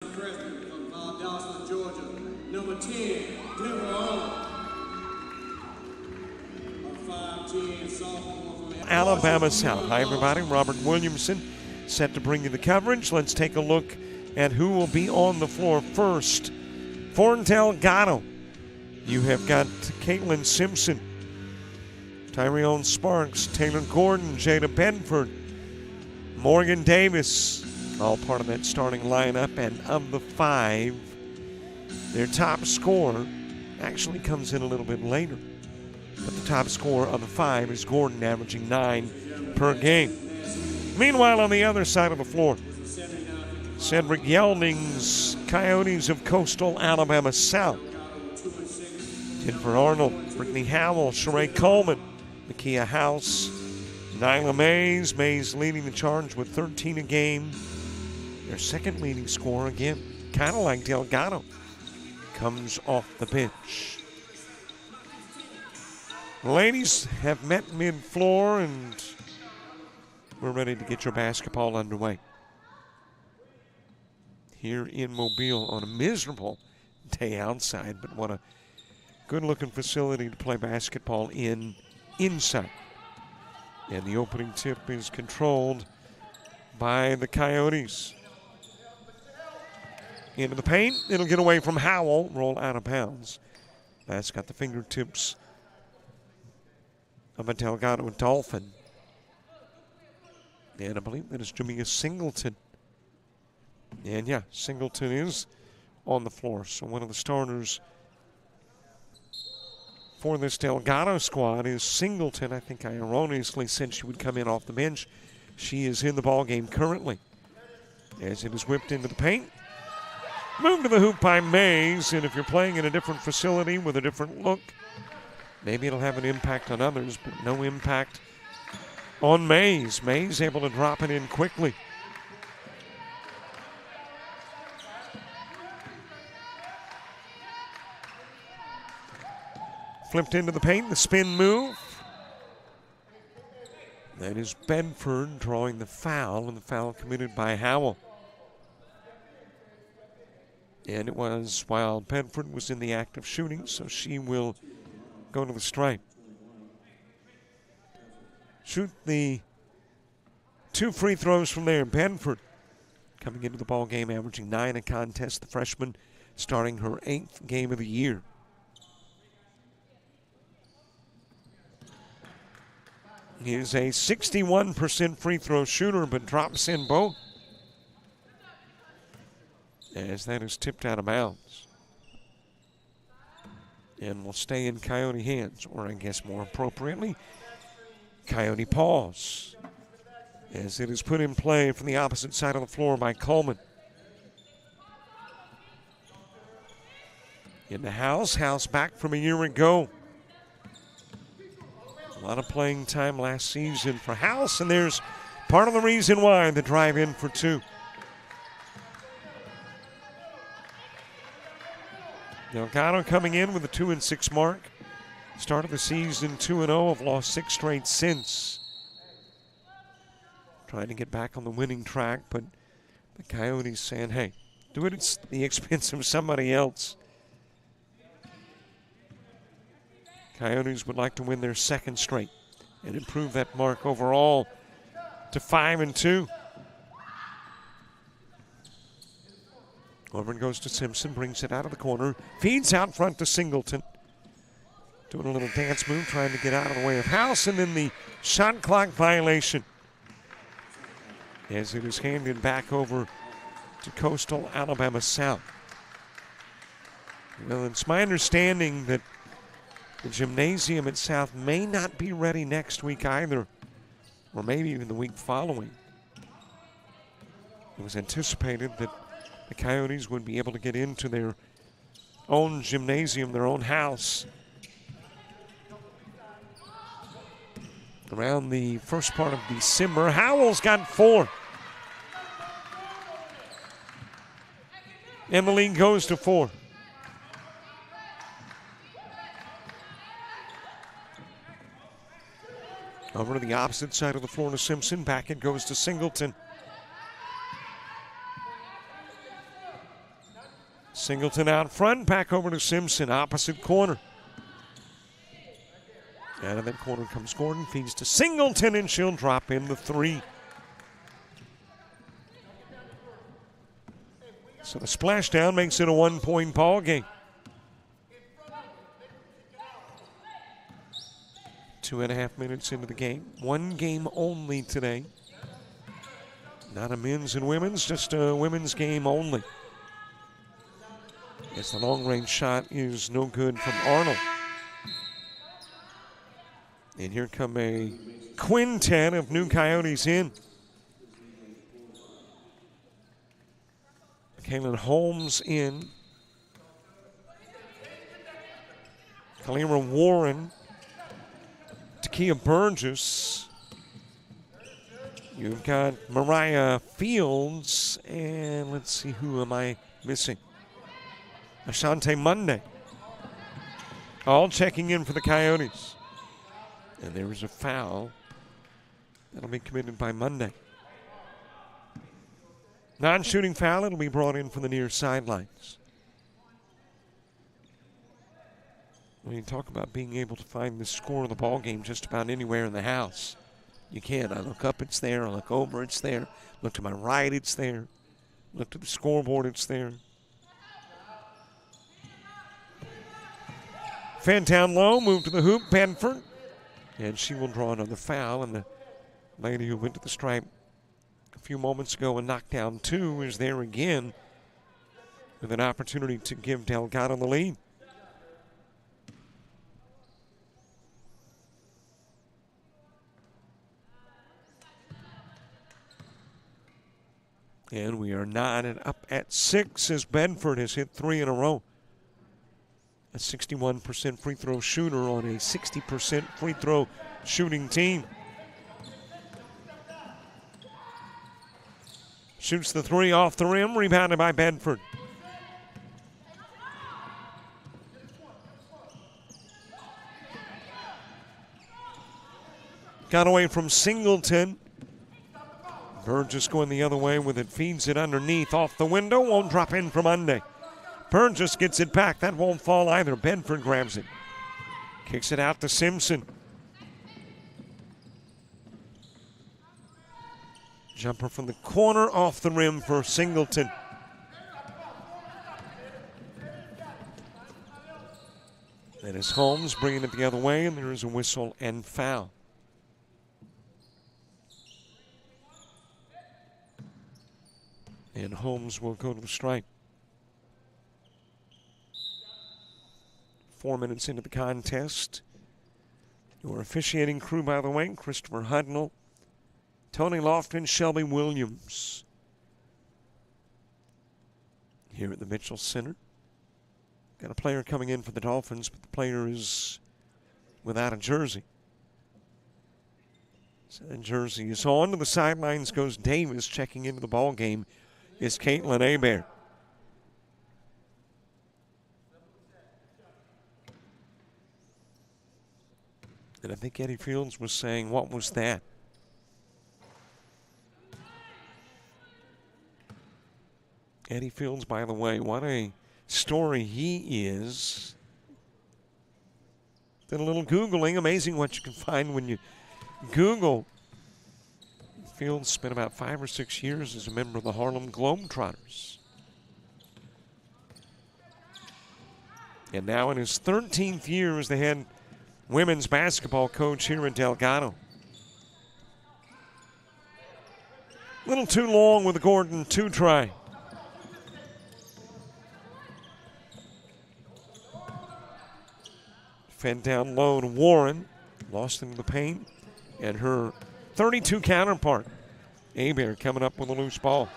From Dallas, Georgia, number 10, Delgado. A 5'10" sophomore from Alabama South. Hi, everybody. Robert Williamson set to bring you the coverage. Let's take a look at who will be on the floor first. For Delgado, you have got Caitlin Simpson, Tyrion Sparks, Taylor Gordon, Jada Bedford, Morgan Davis, all part of that starting lineup. And of the five, their top scorer actually comes in a little bit later. But the top scorer of the five is Gordon, averaging 9 per game. Meanwhile, on the other side of the floor, Cedric Yelding's Coyotes of Coastal Alabama South. Jennifer Arnold, Brittany Howell, Sheree Coleman, Nakia House, Nyla Mays. Mays leading the charge with 13 a game. Their second leading scorer, again, kind of like Delgado, comes off the bench. The ladies have met mid-floor, and we're ready to get your basketball underway. Here in Mobile on a miserable day outside, but what a good-looking facility to play basketball in inside. And the opening tip is controlled by the Coyotes. Into the paint. It'll get away from Howell. Roll out of bounds. That's got the fingertips of a Delgado Dolphin. And I believe that is Jamia Singleton. And yeah, Singleton is on the floor. So one of the starters for this Delgado squad is Singleton. I think I erroneously said she would come in off the bench. She is in the ballgame currently. As it is whipped into the paint. Moved to the hoop by Mays, and if you're playing in a different facility with a different look, maybe it'll have an impact on others, but no impact on Mays. Mays able to drop it in quickly. Flipped into the paint, the spin move. That is Bedford drawing the foul, and the foul committed by Howell. And it was while Bedford was in the act of shooting, so she will go to the stripe. Shoot the 2 free throws from there. Bedford coming into the ball game, averaging 9 a contest. The freshman starting her 8th game of the year. He is a 61% free throw shooter, but drops in both, as that is tipped out of bounds. And will stay in Coyote hands, or I guess more appropriately, Coyote paws, as it is put in play from the opposite side of the floor by Coleman. In the House back from a year ago. A lot of playing time last season for House, and there's part of the reason why the drive in for 2. Delgado coming in with a 2-6 mark. Started the season 2-0, have lost 6 straight since. Trying to get back on the winning track, but the Coyotes saying, hey, do it at the expense of somebody else. Coyotes would like to win their 2nd straight and improve that mark overall to 5-2. Over and goes to Simpson, brings it out of the corner, feeds out front to Singleton. Doing a little dance move, trying to get out of the way of House, and then the shot clock violation, as it is handed back over to Coastal Alabama South. Well, it's my understanding that the gymnasium at South may not be ready next week either, or maybe even the week following. It was anticipated that the Coyotes would be able to get into their own gymnasium, their own house, around the first part of December. Howell's got 4. And the lead goes to 4. Over to the opposite side of the floor to Simpson. Back it goes to Singleton. Singleton out front, back over to Simpson, opposite corner. Out of that corner comes Gordon, feeds to Singleton, and she'll drop in the 3. So the splashdown makes it a 1-point ball game. 2.5 minutes into the game. One game only today. Not a men's and women's, just a women's game only. As the long-range shot is no good from Arnold. And here come a quintet of new Coyotes in. Kaylin Holmes in. Kalira Warren. Takia Burgess. You've got Mariah Fields. And let's see, who am I missing? Ashante Monday. All checking in for the Coyotes. And there was a foul. That'll be committed by Monday. Non-shooting foul, it'll be brought in from the near sidelines. When you talk about being able to find the score of the ball game just about anywhere in the house, you can. I look up, it's there. I look over, it's there. Look to my right, it's there. Look to the scoreboard, it's there. Fan down low, move to the hoop, Benford. And she will draw another foul, and the lady who went to the stripe a few moments ago and knocked down 2 is there again with an opportunity to give Delgado the lead. And we are knotted up at 6 as Benford has hit 3 in a row. A 61% free throw shooter on a 60% free throw shooting team. Shoots the 3 off the rim, rebounded by Benford. Got away from Singleton. Burgess going the other way with it, feeds it underneath, off the window, won't drop in for Monday. Burgess gets it back. That won't fall either. Benford grabs it. Kicks it out to Simpson. Jumper from the corner off the rim for Singleton. That is Holmes bringing it the other way, and there is a whistle and foul. And Holmes will go to the stripe. 4 minutes into the contest. Your officiating crew, by the way, Christopher Hudnall, Tony Lofton, Shelby Williams. Here at the Mitchell Center. Got a player coming in for the Dolphins, but the player is without a jersey. So that jersey is on. To the sidelines goes Davis. Checking into the ball game is Caitlin Hebert. And I think Eddie Fields was saying, what was that? Eddie Fields, by the way, what a story he is. Did a little Googling. Amazing what you can find when you Google. Fields spent about 5 or 6 years as a member of the Harlem Globetrotters. And now in his 13th year as the head women's basketball coach here in Delgado. A little too long with the Gordon 2 try. Fed down low to Warren. Lost into the paint. And her 32 counterpart, Hebert, coming up with a loose ball.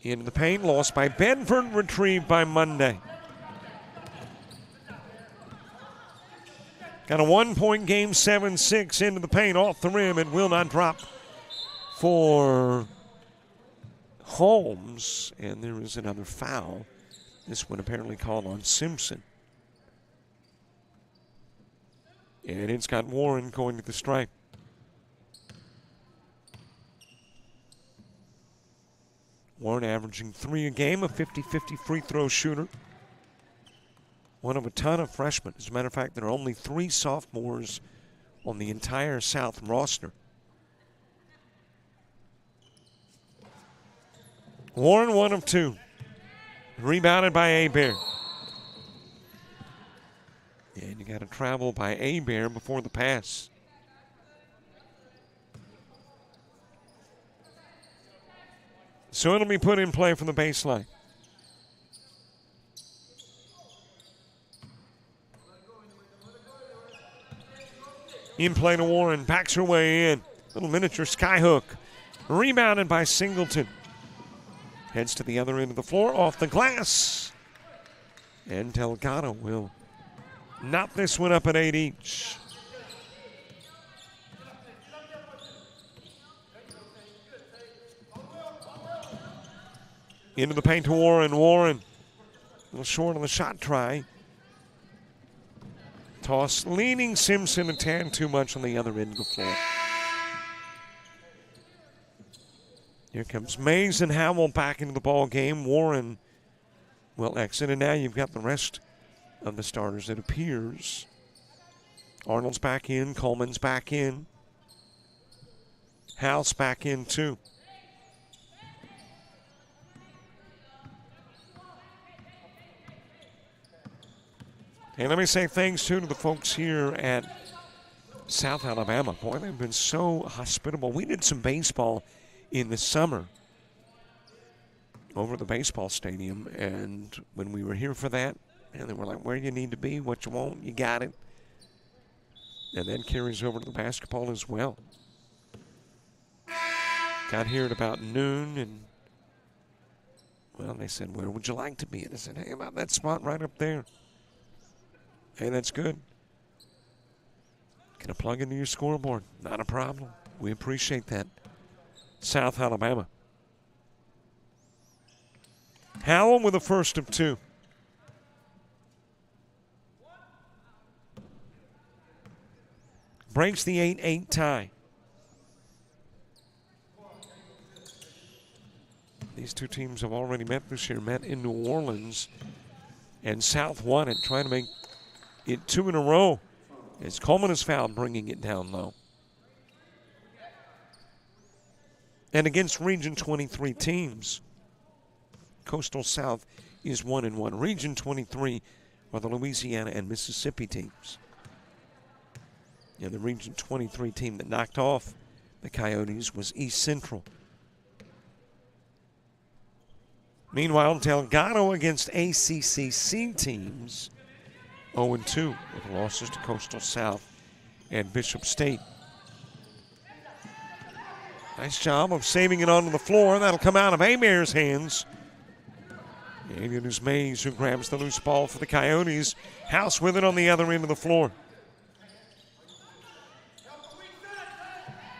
Into the paint. Lost by Benford. Retrieved by Monday. Got a 1-point game, 7-6 into the paint, off the rim. It will not drop for Holmes. And there is another foul. This one apparently called on Simpson. And it's got Warren going to the stripe. Warren averaging 3 a game, a 50-50 free throw shooter. One of a ton of freshmen. As a matter of fact, there are only 3 sophomores on the entire South roster. Warren, 1 of 2. Rebounded by Abear. And you got to travel by Abear before the pass. So it'll be put in play from the baseline. In play to Warren, backs her way in. Little miniature skyhook. Rebounded by Singleton. Heads to the other end of the floor, off the glass. And Delgado will knot this one up at 8 each. Into the paint to Warren. Warren, a little short on the shot try. Toss, leaning Simpson a tad too much on the other end of the floor. Here comes Mays and Howell back into the ball game. Warren will exit, and now you've got the rest of the starters, it appears. Arnold's back in, Coleman's back in. House back in too. And let me say thanks, too, to the folks here at South Alabama. Boy, they've been so hospitable. We did some baseball in the summer over at the baseball stadium, and when we were here for that, and they were like, where you need to be, what you want, you got it. And that carries over to the basketball as well. Got here at about noon, and, well, they said, where would you like to be? And I said, hey, about that spot right up there. Hey, that's good. Can I plug into your scoreboard? Not a problem. We appreciate that. South Alabama. Howell with the first of 2. Breaks the 8-8 tie. These two teams have already met this year, met in New Orleans, and South won it, trying to make it 2 in a row as Coleman is fouled, bringing it down low. And against Region 23 teams, Coastal South is 1-1. Region 23 are the Louisiana and Mississippi teams. And the Region 23 team that knocked off the Coyotes was East Central. Meanwhile, Delgado against ACCC teams, 0-2 with losses to Coastal South and Bishop State. Nice job of saving it onto the floor. That'll come out of Abear's hands. And it is Mays who grabs the loose ball for the Coyotes. House with it on the other end of the floor.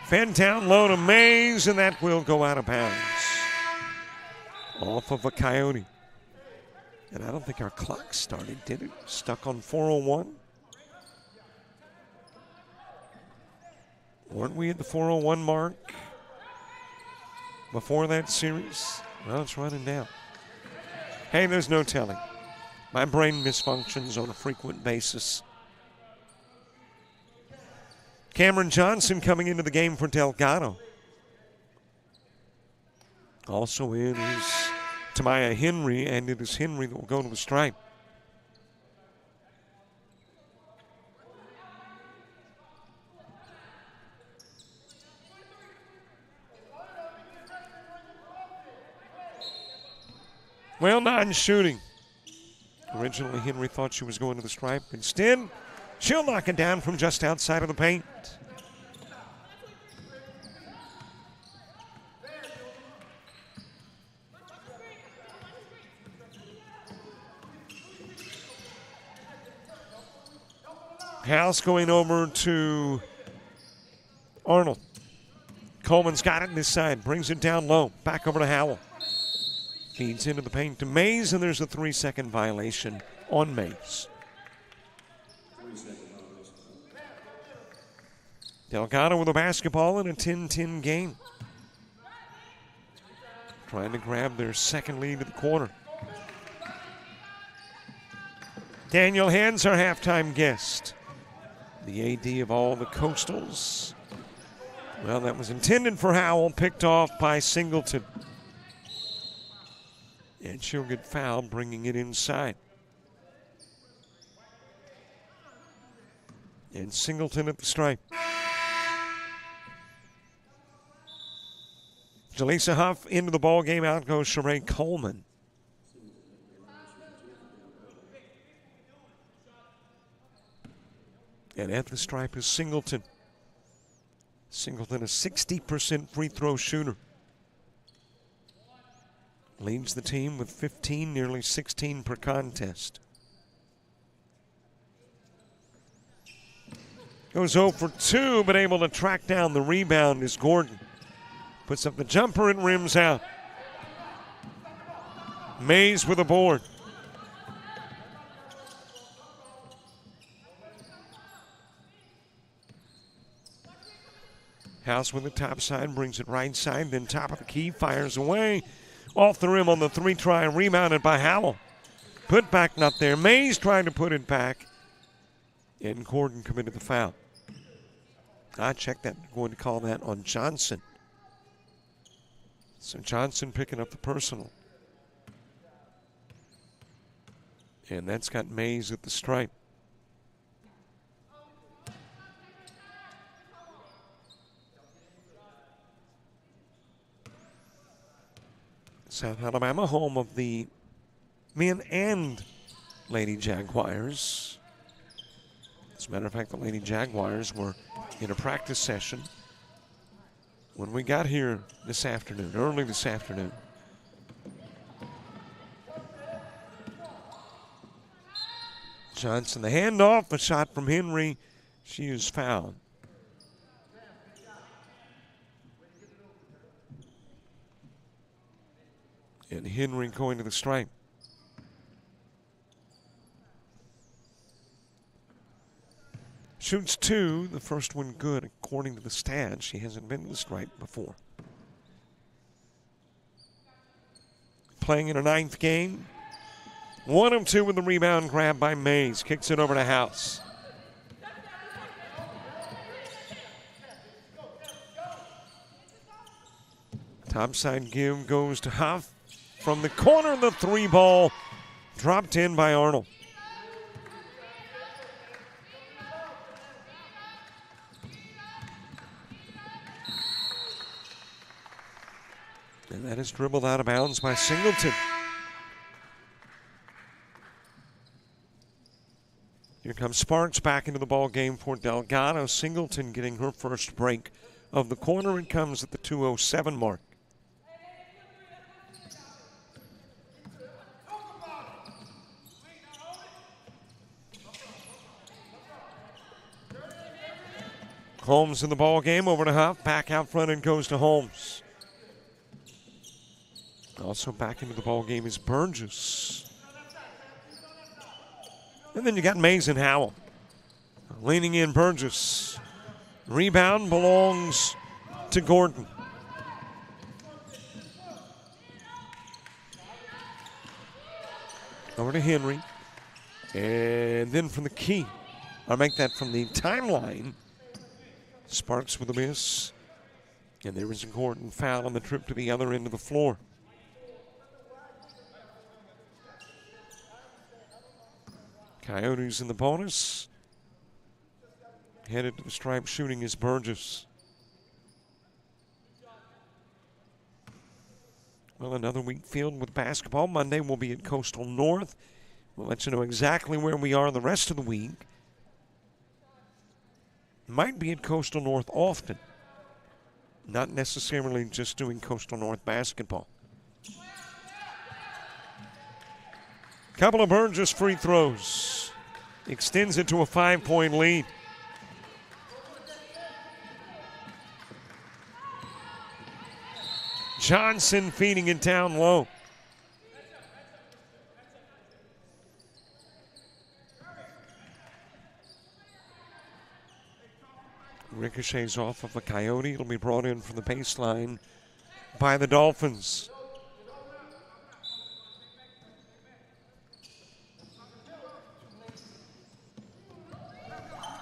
Fed down low to Mays, and that will go out of bounds. Off of a Coyote. And I don't think our clock started, did it? Stuck on 4:01. Weren't we at the 4:01 mark before that series? Well, it's running down. Hey, there's no telling. My brain misfunctions on a frequent basis. Cameron Johnson coming into the game for Delgado. Also in is Tamaya Henry, and it is Henry that will go to the stripe. Well, non-shooting. Originally, Henry thought she was going to the stripe. Instead, she'll knock it down from just outside of the paint. House going over to Arnold. Coleman's got it this side, brings it down low. Back over to Howell. Feeds into the paint to Mays, and there's a 3-second violation on Mays. Delgado with a basketball in a 10-10 game. trying to grab their second lead of the quarter. Daniel Hands, our halftime guest. The AD of all the Coastals. Well, that was intended for Howell, picked off by Singleton. And she'll get fouled, bringing it inside. And Singleton at the stripe. Jaleesa Huff into the ball game. Out goes Sheree Coleman. And at the stripe is Singleton. Singleton, a 60% free throw shooter. Leads the team with 15, nearly 16 per contest. Goes 0 for 2, but able to track down the rebound is Gordon. Puts up the jumper and rims out. Mays with a board. House with the top side, brings it right side, then top of the key, fires away. Off the rim on the 3-try, rebounded by Howell. Put back not there. Mays trying to put it back. And Gordon committed the foul. I checked that, going to call that on Johnson. So Johnson picking up the personal. And that's got Mays at the stripe. South Alabama, home of the men and Lady Jaguars. As a matter of fact, the Lady Jaguars were in a practice session when we got here this afternoon, early this afternoon. Johnson, the handoff, a shot from Henry. She is fouled. And Henry going to the stripe. Shoots 2, the first one good according to the stats. She hasn't been to the stripe before. Playing in her 9th game. 1 of 2 with the rebound grab by Mays. Kicks it over to House. Topside give goes to Huff. From the corner, the 3 ball dropped in by Arnold. And that is dribbled out of bounds by Singleton. Here comes Sparks back into the ball game for Delgado. Singleton getting her first break of the quarter. It comes at the 2:07 mark. Holmes in the ball game, over to Huff, back out front and goes to Holmes. Also back into the ball game is Burgess. And then you got Mays and Howell. Leaning in Burgess. Rebound belongs to Gordon. Over to Henry. And then from the key. I'll make that from the timeline. Sparks with a miss. And there is a Gordon foul on the trip to the other end of the floor. Coyotes in the bonus. Headed to the stripe shooting is Burgess. Well, another week filled with basketball. Monday we'll be at Coastal North. We'll let you know exactly where we are the rest of the week. Might be at Coastal North often. Not necessarily just doing Coastal North basketball. Couple of Burgess free throws. Extends it to a 5-point lead. Johnson feeding it down low. Ricochets off of a Coyote. It'll be brought in from the baseline by the Dolphins.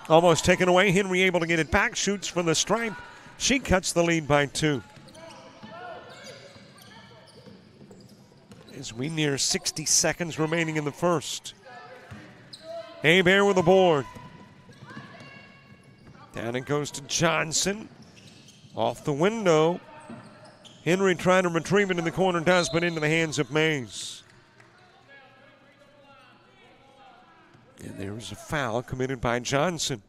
Almost taken away. Henry able to get it back. Shoots from the stripe. She cuts the lead by 2. As we near 60 seconds remaining in the first. Hebert with the board. Down it goes to Johnson. Off the window. Henry trying to retrieve it in the corner, does, but into the hands of Mays. And there was a foul committed by Johnson.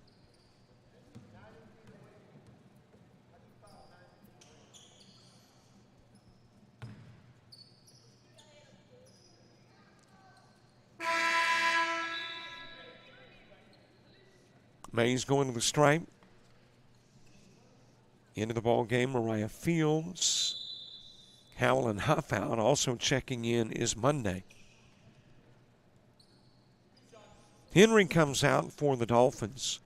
Mays going to the stripe. Into the ball game, Mariah Fields. Howell and Huff out. Also checking in is Monday. Henry comes out for the Dolphins.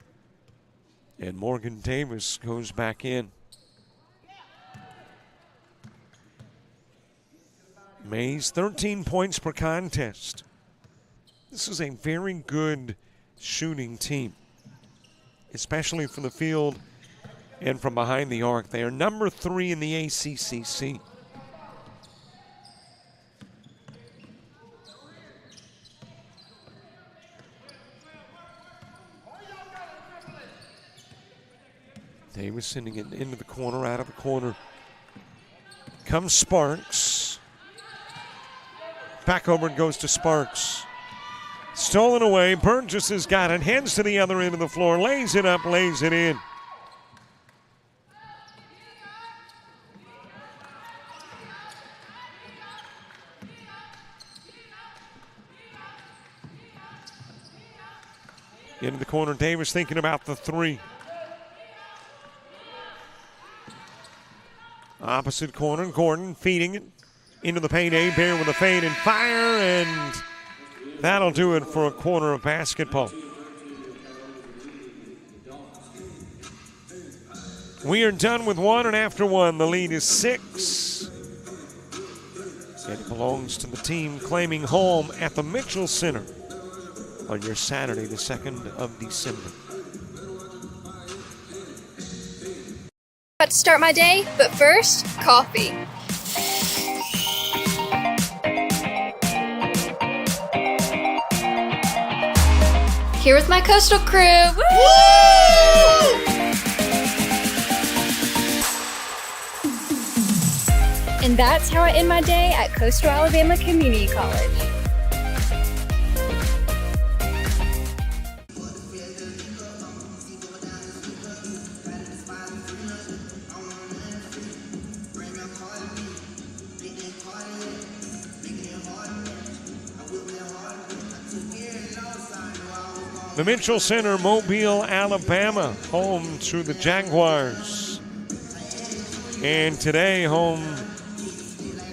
And Morgan Davis goes back in. Mays, 13 points per contest. This is a very good shooting team, especially from the field and from behind the arc. They are number 3 in the ACCC. Davis sending it into the corner, out of the corner. Comes Sparks. Back over it goes to Sparks. Stolen away. Burgess has got it. Heads to the other end of the floor. Lays it up, lays it in. Into the corner. Davis thinking about the 3. Opposite corner, Gordon feeding it into the paint. Hebert with a fade and fire, and that'll do it for a quarter of basketball. We are done with 1, and after 1, the lead is 6. And it belongs to the team claiming home at the Mitchell Center on your Saturday, the 2nd of December. About to start my day, but first, coffee. Here with my coastal crew. Woo! And that's how I end my day at Coastal Alabama Community College. The Mitchell Center, Mobile, Alabama, home to the Jaguars. And today, home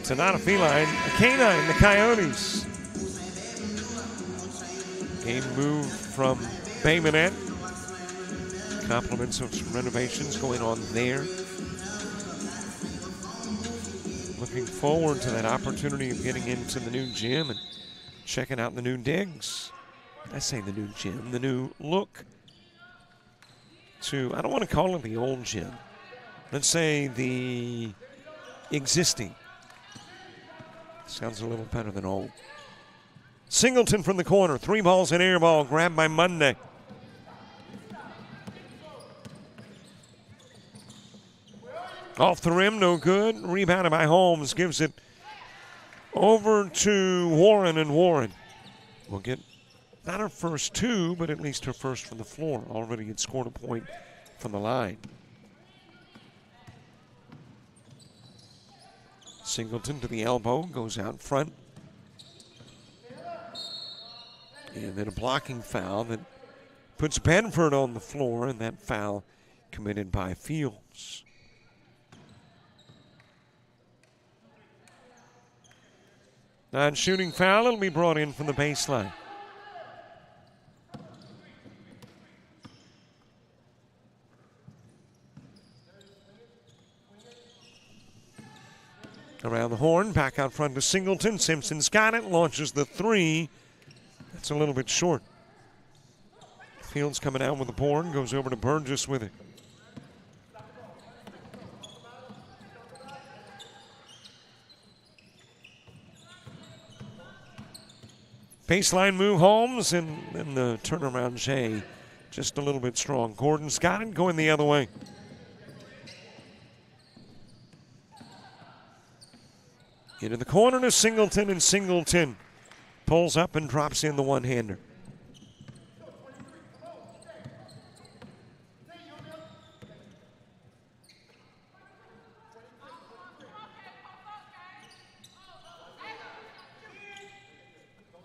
to not a feline, a canine, the Coyotes. Game moved from Bay Minette. Compliments of some renovations going on there. Looking forward to that opportunity of getting into the new gym and checking out the new digs. I say the new gym, the new look to, I don't want to call it the old gym. Let's say the existing. Sounds a little better than old. Singleton from the corner, 3 balls and air ball, grabbed by Monday. Off the rim, no good. Rebounded by Holmes, gives it over to Warren, and Warren will get not her first 2, but at least her first from the floor. Already had scored a point from the line. Singleton to the elbow, goes out front. And then a blocking foul that puts Benford on the floor, and that foul committed by Fields. Non-shooting foul, it'll be brought in from the baseline. Around the horn, back out front to Singleton. Simpson's got it, launches the 3. That's a little bit short. Fields coming out with the board, goes over to Burgess with it. Baseline move Holmes, and then the turnaround Jay just a little bit strong. Gordon's got it, going the other way. Into the corner to Singleton, and Singleton pulls up and drops in the one-hander.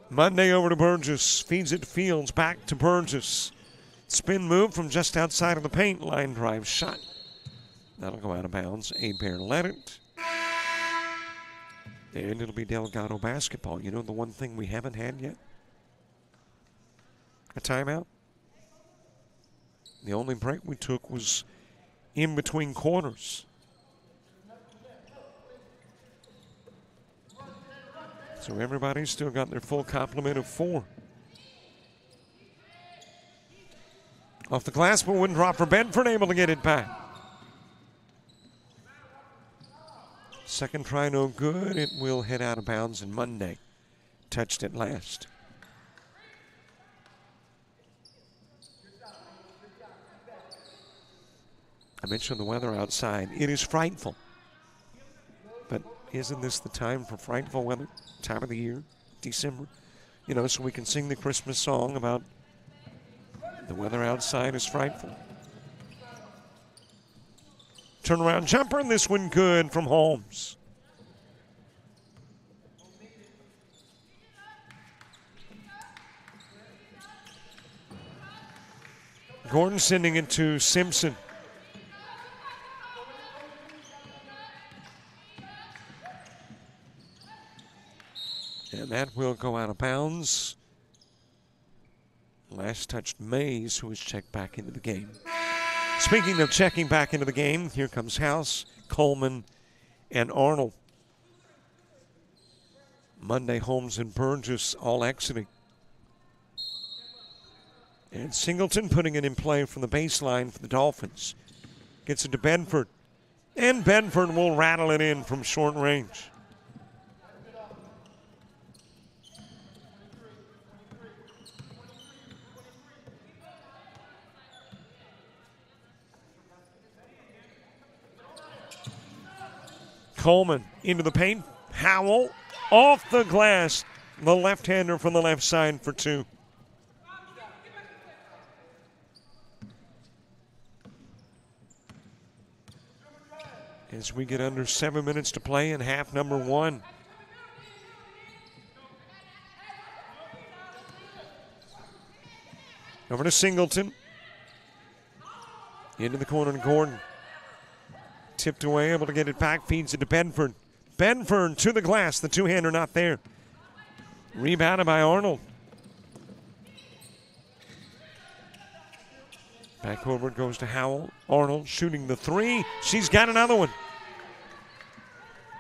Monday over to Burgess, feeds it to Fields, back to Burgess. Spin move from just outside of the paint, line drive shot. That'll go out of bounds. Abear let it. And it'll be Delgado basketball. You know the one thing we haven't had yet? A timeout. The only break we took was in between quarters. So everybody's still got their full complement of 4. Off the glass, but wouldn't drop for Bedford, able to get it back. Second try, no good. It will head out of bounds, and Monday touched it last. I mentioned the weather outside. It is frightful. But isn't this the time for frightful weather? Time of the year, December. You know, so we can sing the Christmas song about the weather outside is frightful. Turnaround jumper, and this one good from Holmes. Gordon sending it to Simpson. And that will go out of bounds. Last touched Mays, who was checked back into the game. Speaking of checking back into the game, here comes House, Coleman, and Arnold. Monday, Holmes and Burgess all exiting. And Singleton putting it in play from the baseline for the Dolphins. Gets it to Bedford. And Bedford will rattle it in from short range. Coleman into the paint. Howell off the glass. The left-hander from the left side for 2. As we get under 7 minutes to play in half number 1. Over to Singleton. Into the corner to Gordon. Tipped away, able to get it back, feeds it to Bedford. Bedford to the glass, the two-hander not there. Rebounded by Arnold. Back over it goes to Howell. Arnold shooting the 3. She's got another one.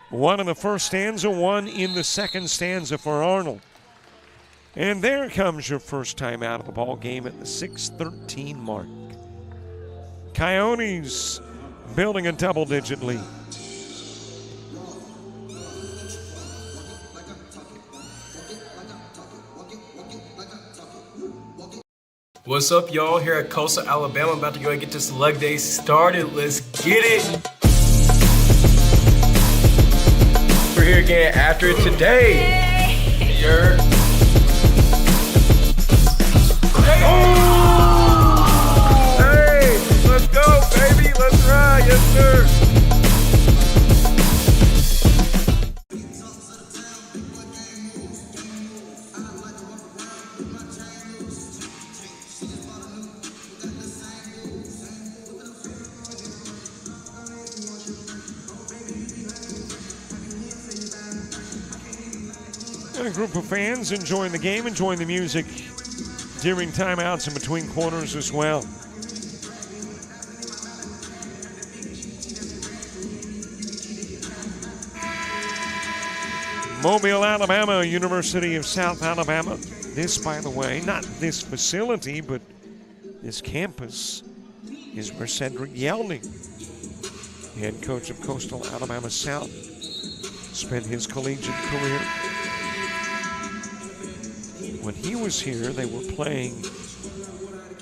1 in the first stanza, 1 in the second stanza for Arnold. And there comes your first time out of the ball game at the 6:13 mark. Coyotes building a double-digit lead. What's up, y'all? Here at Coastal, Alabama. I'm about to go and get this leg day started. Let's get it. We're here again after today. You're... Let's go, baby. Let's ride. Yes, sir. And a group of fans enjoying the game, enjoying the music during timeouts and between quarters as well. Mobile, Alabama, University of South Alabama. This, by the way, not this facility, but this campus is where Cedric Yelding, head coach of Coastal Alabama South, spent his collegiate career. When he was here, they were playing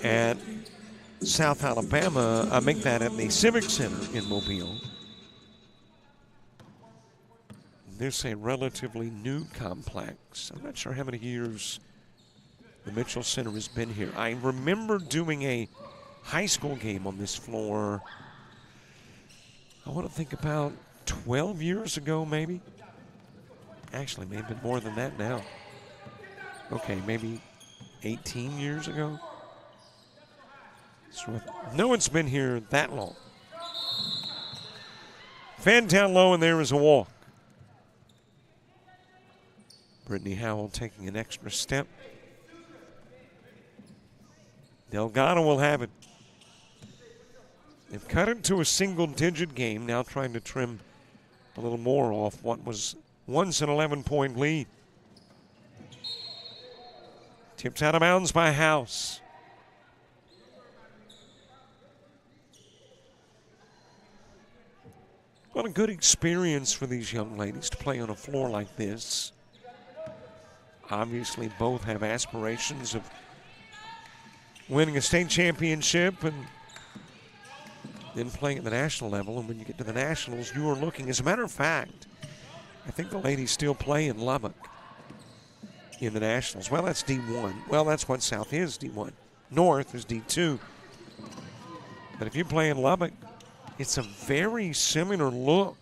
at South Alabama. I make that at the Civic Center in Mobile. This is a relatively new complex. I'm not sure how many years the Mitchell Center has been here. I remember doing a high school game on this floor, I want to think about 12 years ago, maybe. Actually, may have been more than that now. Okay, maybe 18 years ago. No one's been here that long. Fan down low, and there is a walk. Brittany Howell taking an extra step. Delgado will have it. They've cut it to a single-digit game, now trying to trim a little more off what was once an 11-point lead. Tipped out of bounds by House. What a good experience for these young ladies to play on a floor like this. Obviously, both have aspirations of winning a state championship and then playing at the national level. And when you get to the nationals, you are looking. As a matter of fact, I think the ladies still play in Lubbock in the nationals. Well, that's D1. Well, that's what South is, D1. North is D2. But if you play in Lubbock, it's a very similar look.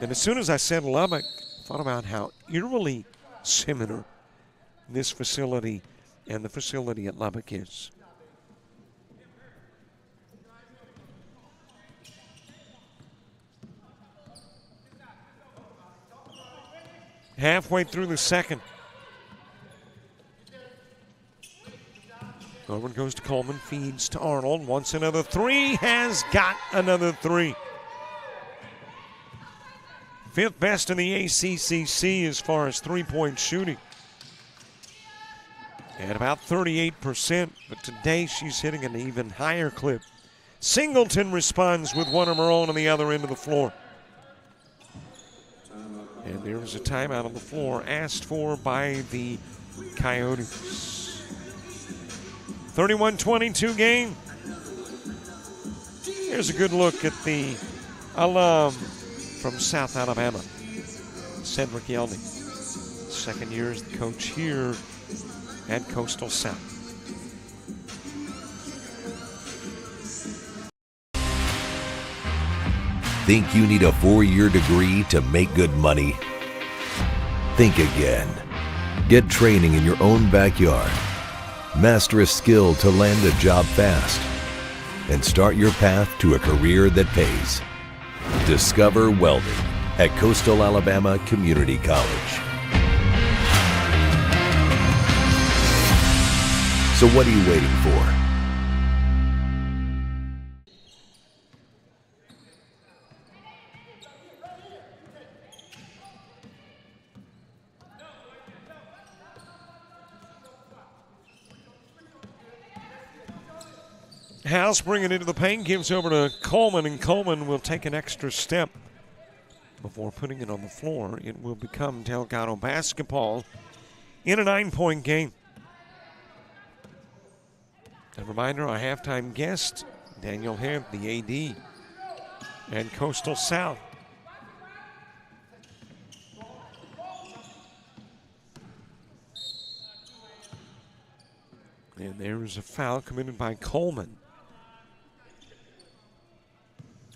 And as soon as I said Lubbock, I thought about how eerily similar this facility and the facility at Lubbock is. Halfway through the second. Over goes to Coleman, feeds to Arnold, wants another three, has got another three. Fifth best in the ACCC as far as three-point shooting. At about 38%, but today she's hitting an even higher clip. Singleton responds with one of her own on the other end of the floor. And there was a timeout on the floor asked for by the Coyotes. 31-22 game. Here's a good look at the alum from South Alabama, Cedric Yelding. Second year as the coach here at Coastal South. Think you need a 4-year degree to make good money? Think again. Get training in your own backyard. Master a skill to land a job fast. And start your path to a career that pays. Discover welding at Coastal Alabama Community College. So what are you waiting for? House bringing it into the paint, gives over to Coleman, and Coleman will take an extra step before putting it on the floor. It will become Delgado basketball in a 9-point game. A reminder, our halftime guest, Daniel Hebb, the AD, and Coastal South. And there is a foul committed by Coleman.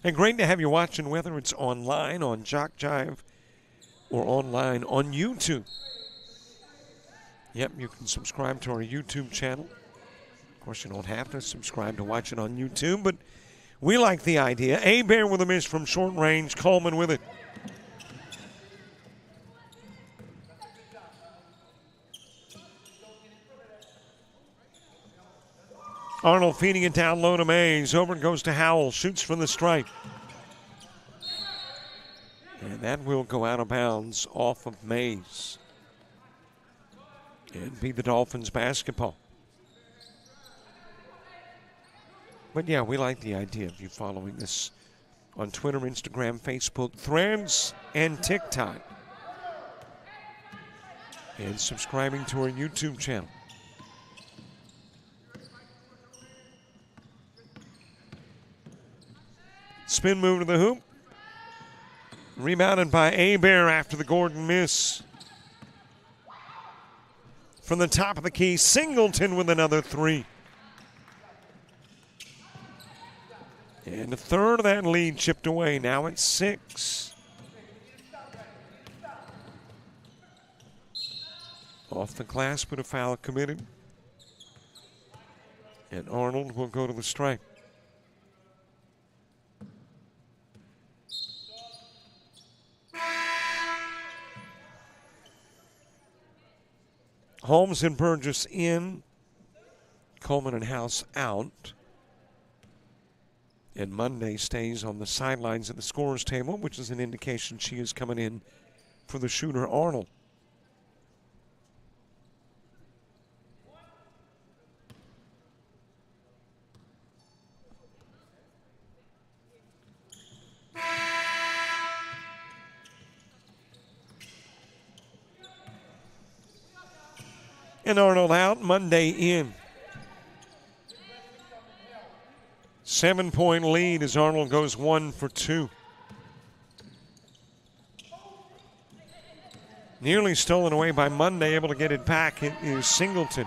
And great to have you watching, whether it's online on JockJive or online on YouTube. Yep, you can subscribe to our YouTube channel. Of course, you don't have to subscribe to watch it on YouTube, but we like the idea. A-Bear with a miss from short range. Coleman with it. Arnold feeding it down low to Mays. Over it goes to Howell. Shoots from the stripe. And that will go out of bounds off of Mays. And be the Dolphins basketball. But yeah, we like the idea of you following us on Twitter, Instagram, Facebook, Threads, and TikTok. And subscribing to our YouTube channel. Spin move to the hoop. Rebounded by Abear after the Gordon miss. From the top of the key, Singleton with another three. And a third of that lead chipped away. Now it's 6. Off the glass, but a foul committed. And Arnold will go to the stripe. Holmes and Burgess in. Coleman and House out. And Monday stays on the sidelines at the scorer's table, which is an indication she is coming in for the shooter, Arnold. And Arnold out, Monday in. 7-point lead as Arnold goes 1 for 2. Nearly stolen away by Monday, able to get it back. It is Singleton.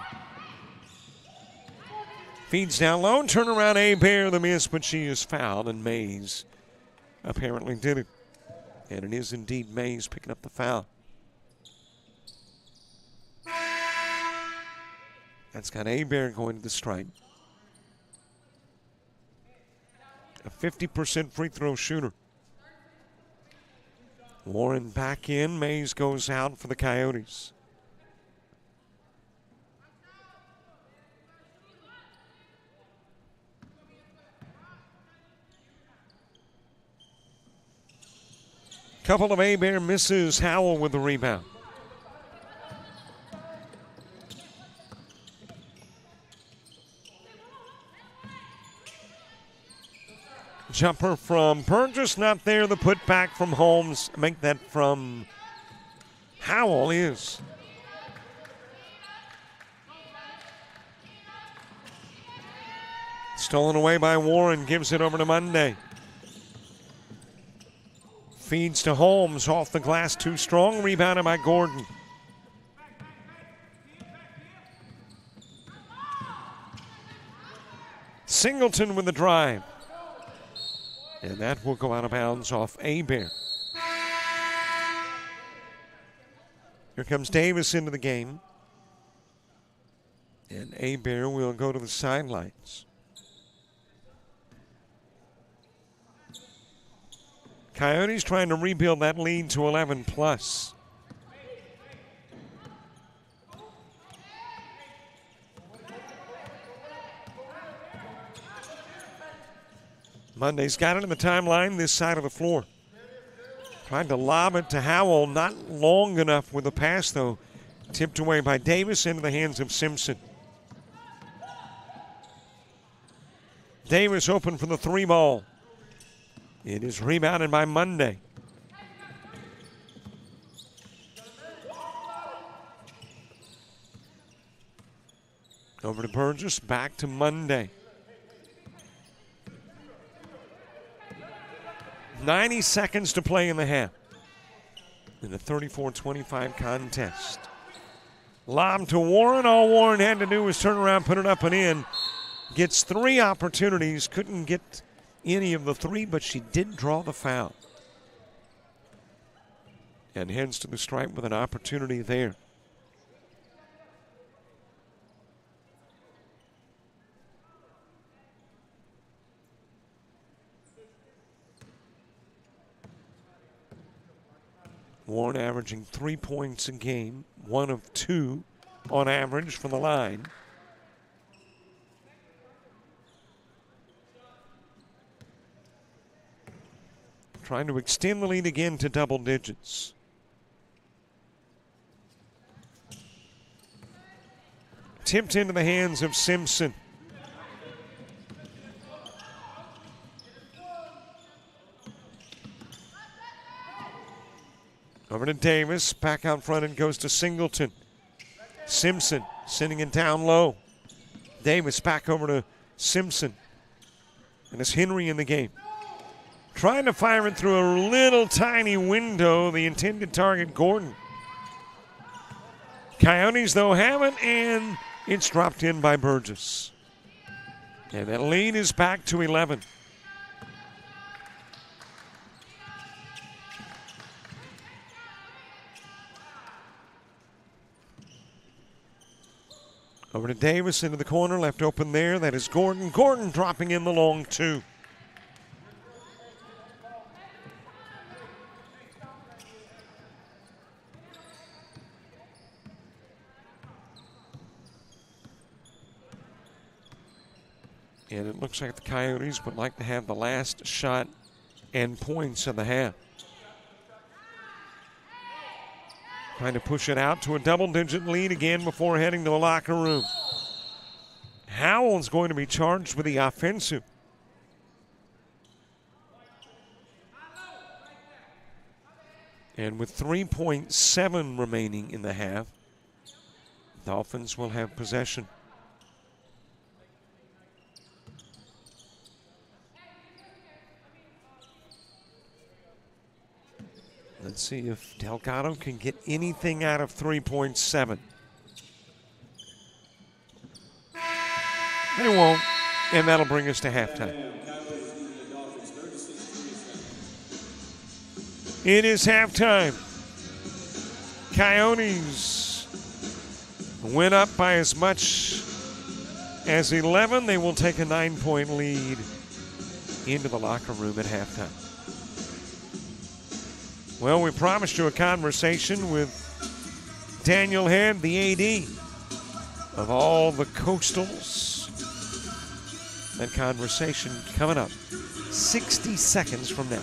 Feeds down low, turn around Abear, the miss, but she is fouled, and Mays apparently did it. And it is indeed Mays picking up the foul. That's got Abear going to the stripe. A 50% free throw shooter. Warren back in. Mays goes out for the Coyotes. Couple of Abear misses. Howell with the rebound. Jumper from Burgess, not there. The putback from Holmes. Make that from Howell is. Stolen away by Warren, gives it over to Monday. Feeds to Holmes, off the glass, too strong. Rebounded by Gordon. Singleton with the drive. And that will go out of bounds off Abear. Here comes Davis into the game. And Abear will go to the sidelines. Coyotes trying to rebuild that lead to 11 plus. Monday's got it in the timeline this side of the floor. Tried to lob it to Howell, not long enough with the pass though. Tipped away by Davis into the hands of Simpson. Davis open for the 3 ball. It is rebounded by Monday. Over to Burgess, back to Monday. 90 seconds to play in the half in the 34-25 contest. Lob to Warren. All Warren had to do was turn around, put it up and in. Gets 3 opportunities. Couldn't get any of the 3, but she did draw the foul. And heads to the stripe with an opportunity there. Warren averaging 3 points a game, 1 of 2 on average from the line. Trying to extend the lead again to double digits. Tipped into the hands of Simpson. Over to Davis. Back out front and goes to Singleton. Simpson sending it down low. Davis back over to Simpson. And it's Henry in the game. Trying to fire it through a little tiny window. The intended target, Gordon. Coyotes, though, have it, and it's dropped in by Burgess. And that lead is back to 11. Over to Davis into the corner, left open there. That is Gordon. Gordon dropping in the long two. And it looks like the Coyotes would like to have the last shot and points of the half. Trying to push it out to a double-digit lead again before heading to the locker room. Howell's going to be charged with the offensive. And with 3.7 remaining in the half, Dolphins will have possession. Let's see if Delgado can get anything out of 3.7. They won't, and that'll bring us to halftime. It is halftime. Coyotes went up by as much as 11. They will take a 9-point lead into the locker room at halftime. Well, we promised you a conversation with Daniel Head, the AD of all the Coastals. That conversation coming up 60 seconds from now.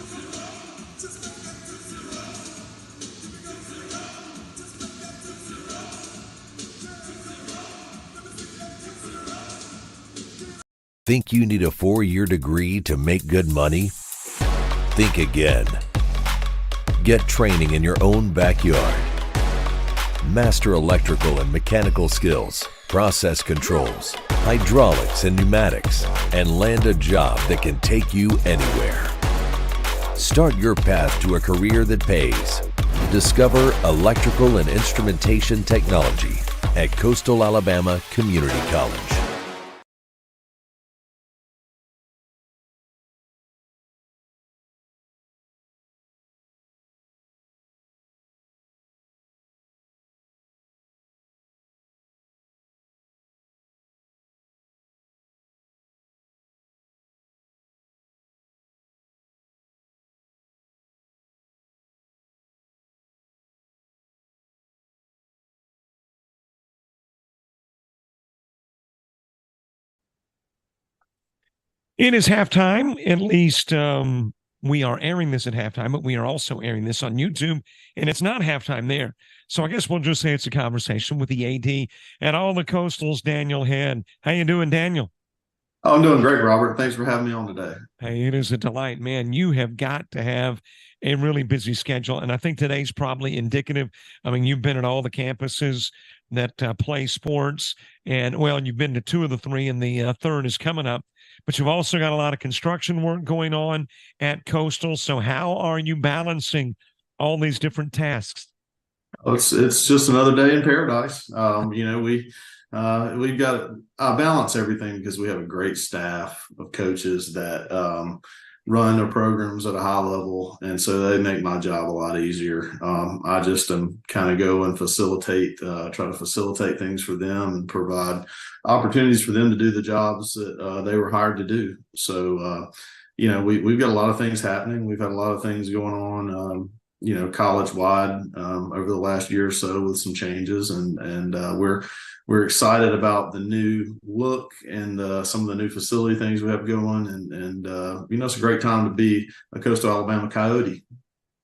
Think you need a 4-year degree to make good money? Think again. Get training in your own backyard. Master electrical and mechanical skills, process controls, hydraulics and pneumatics, and land a job that can take you anywhere. Start your path to a career that pays. Discover electrical and instrumentation technology at Coastal Alabama Community College. It is halftime. At least we are airing this at halftime, but we are also airing this on YouTube, and it's not halftime there. So I guess we'll just say it's a conversation with the AD and all the Coastals, Daniel Head. How you doing, Daniel? Oh, I'm doing great, Robert. Thanks for having me on today. Hey, it is a delight, man. You have got to have a really busy schedule, and I think today's probably indicative. I mean, you've been at all the campuses that play sports, and, well, you've been to 2 of the 3, and the third is coming up. But you've also got a lot of construction work going on at Coastal. So how are you balancing all these different tasks? It's just another day in paradise. We've got to balance everything because we have a great staff of coaches that run their programs at a high level, and so they make my job a lot easier. I just kind of go and try to facilitate things for them and provide opportunities for them to do the jobs that they were hired to do. So, we've got a lot of things happening. We've had a lot of things going on, college-wide over the last year or so with some changes, and we're excited about the new look and some of the new facility things we have going. And it's a great time to be a Coastal Alabama Coyote.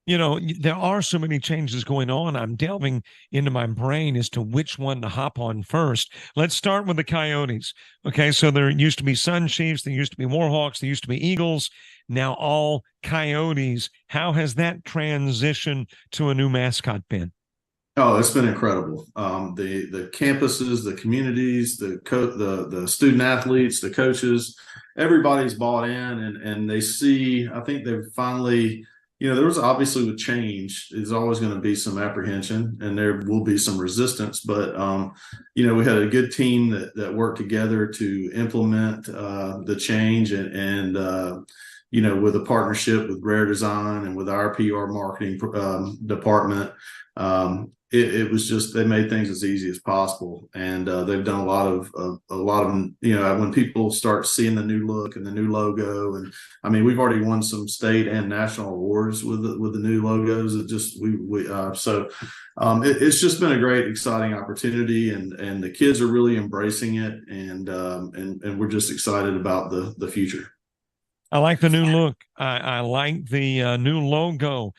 There are so many changes going on. I'm delving into my brain as to which one to hop on first. Let's start with the Coyotes. Okay, so there used to be Sun Chiefs, there used to be Warhawks, there used to be Eagles, now all Coyotes. How has that transition to a new mascot been? Oh, it's been incredible. The campuses, the communities, the student athletes, the coaches, everybody's bought in, and they see. I think they've finally, there was obviously with change, there's always going to be some apprehension, and there will be some resistance. But we had a good team that worked together to implement the change, and with a partnership with Rare Design and with our PR marketing department. It was just, they made things as easy as possible, and they've done a lot of when people start seeing the new look and the new logo, and I mean, we've already won some state and national awards with the new logos. It's just been a great, exciting opportunity, and the kids are really embracing it, and we're just excited about the future. I like the new look. I like the new logo.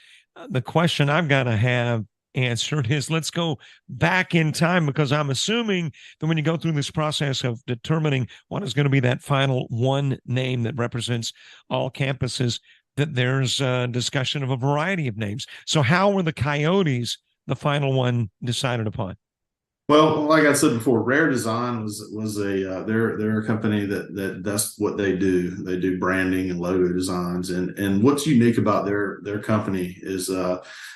The question I've got to have answered is, let's go back in time, because I'm assuming that when you go through this process of determining what is going to be that final one name that represents all campuses, that there's a discussion of a variety of names. So how were the Coyotes the final one decided upon? Well, like I said before, Rare Design was they're a company that's what they do. They do branding and logo designs, and what's unique about their company is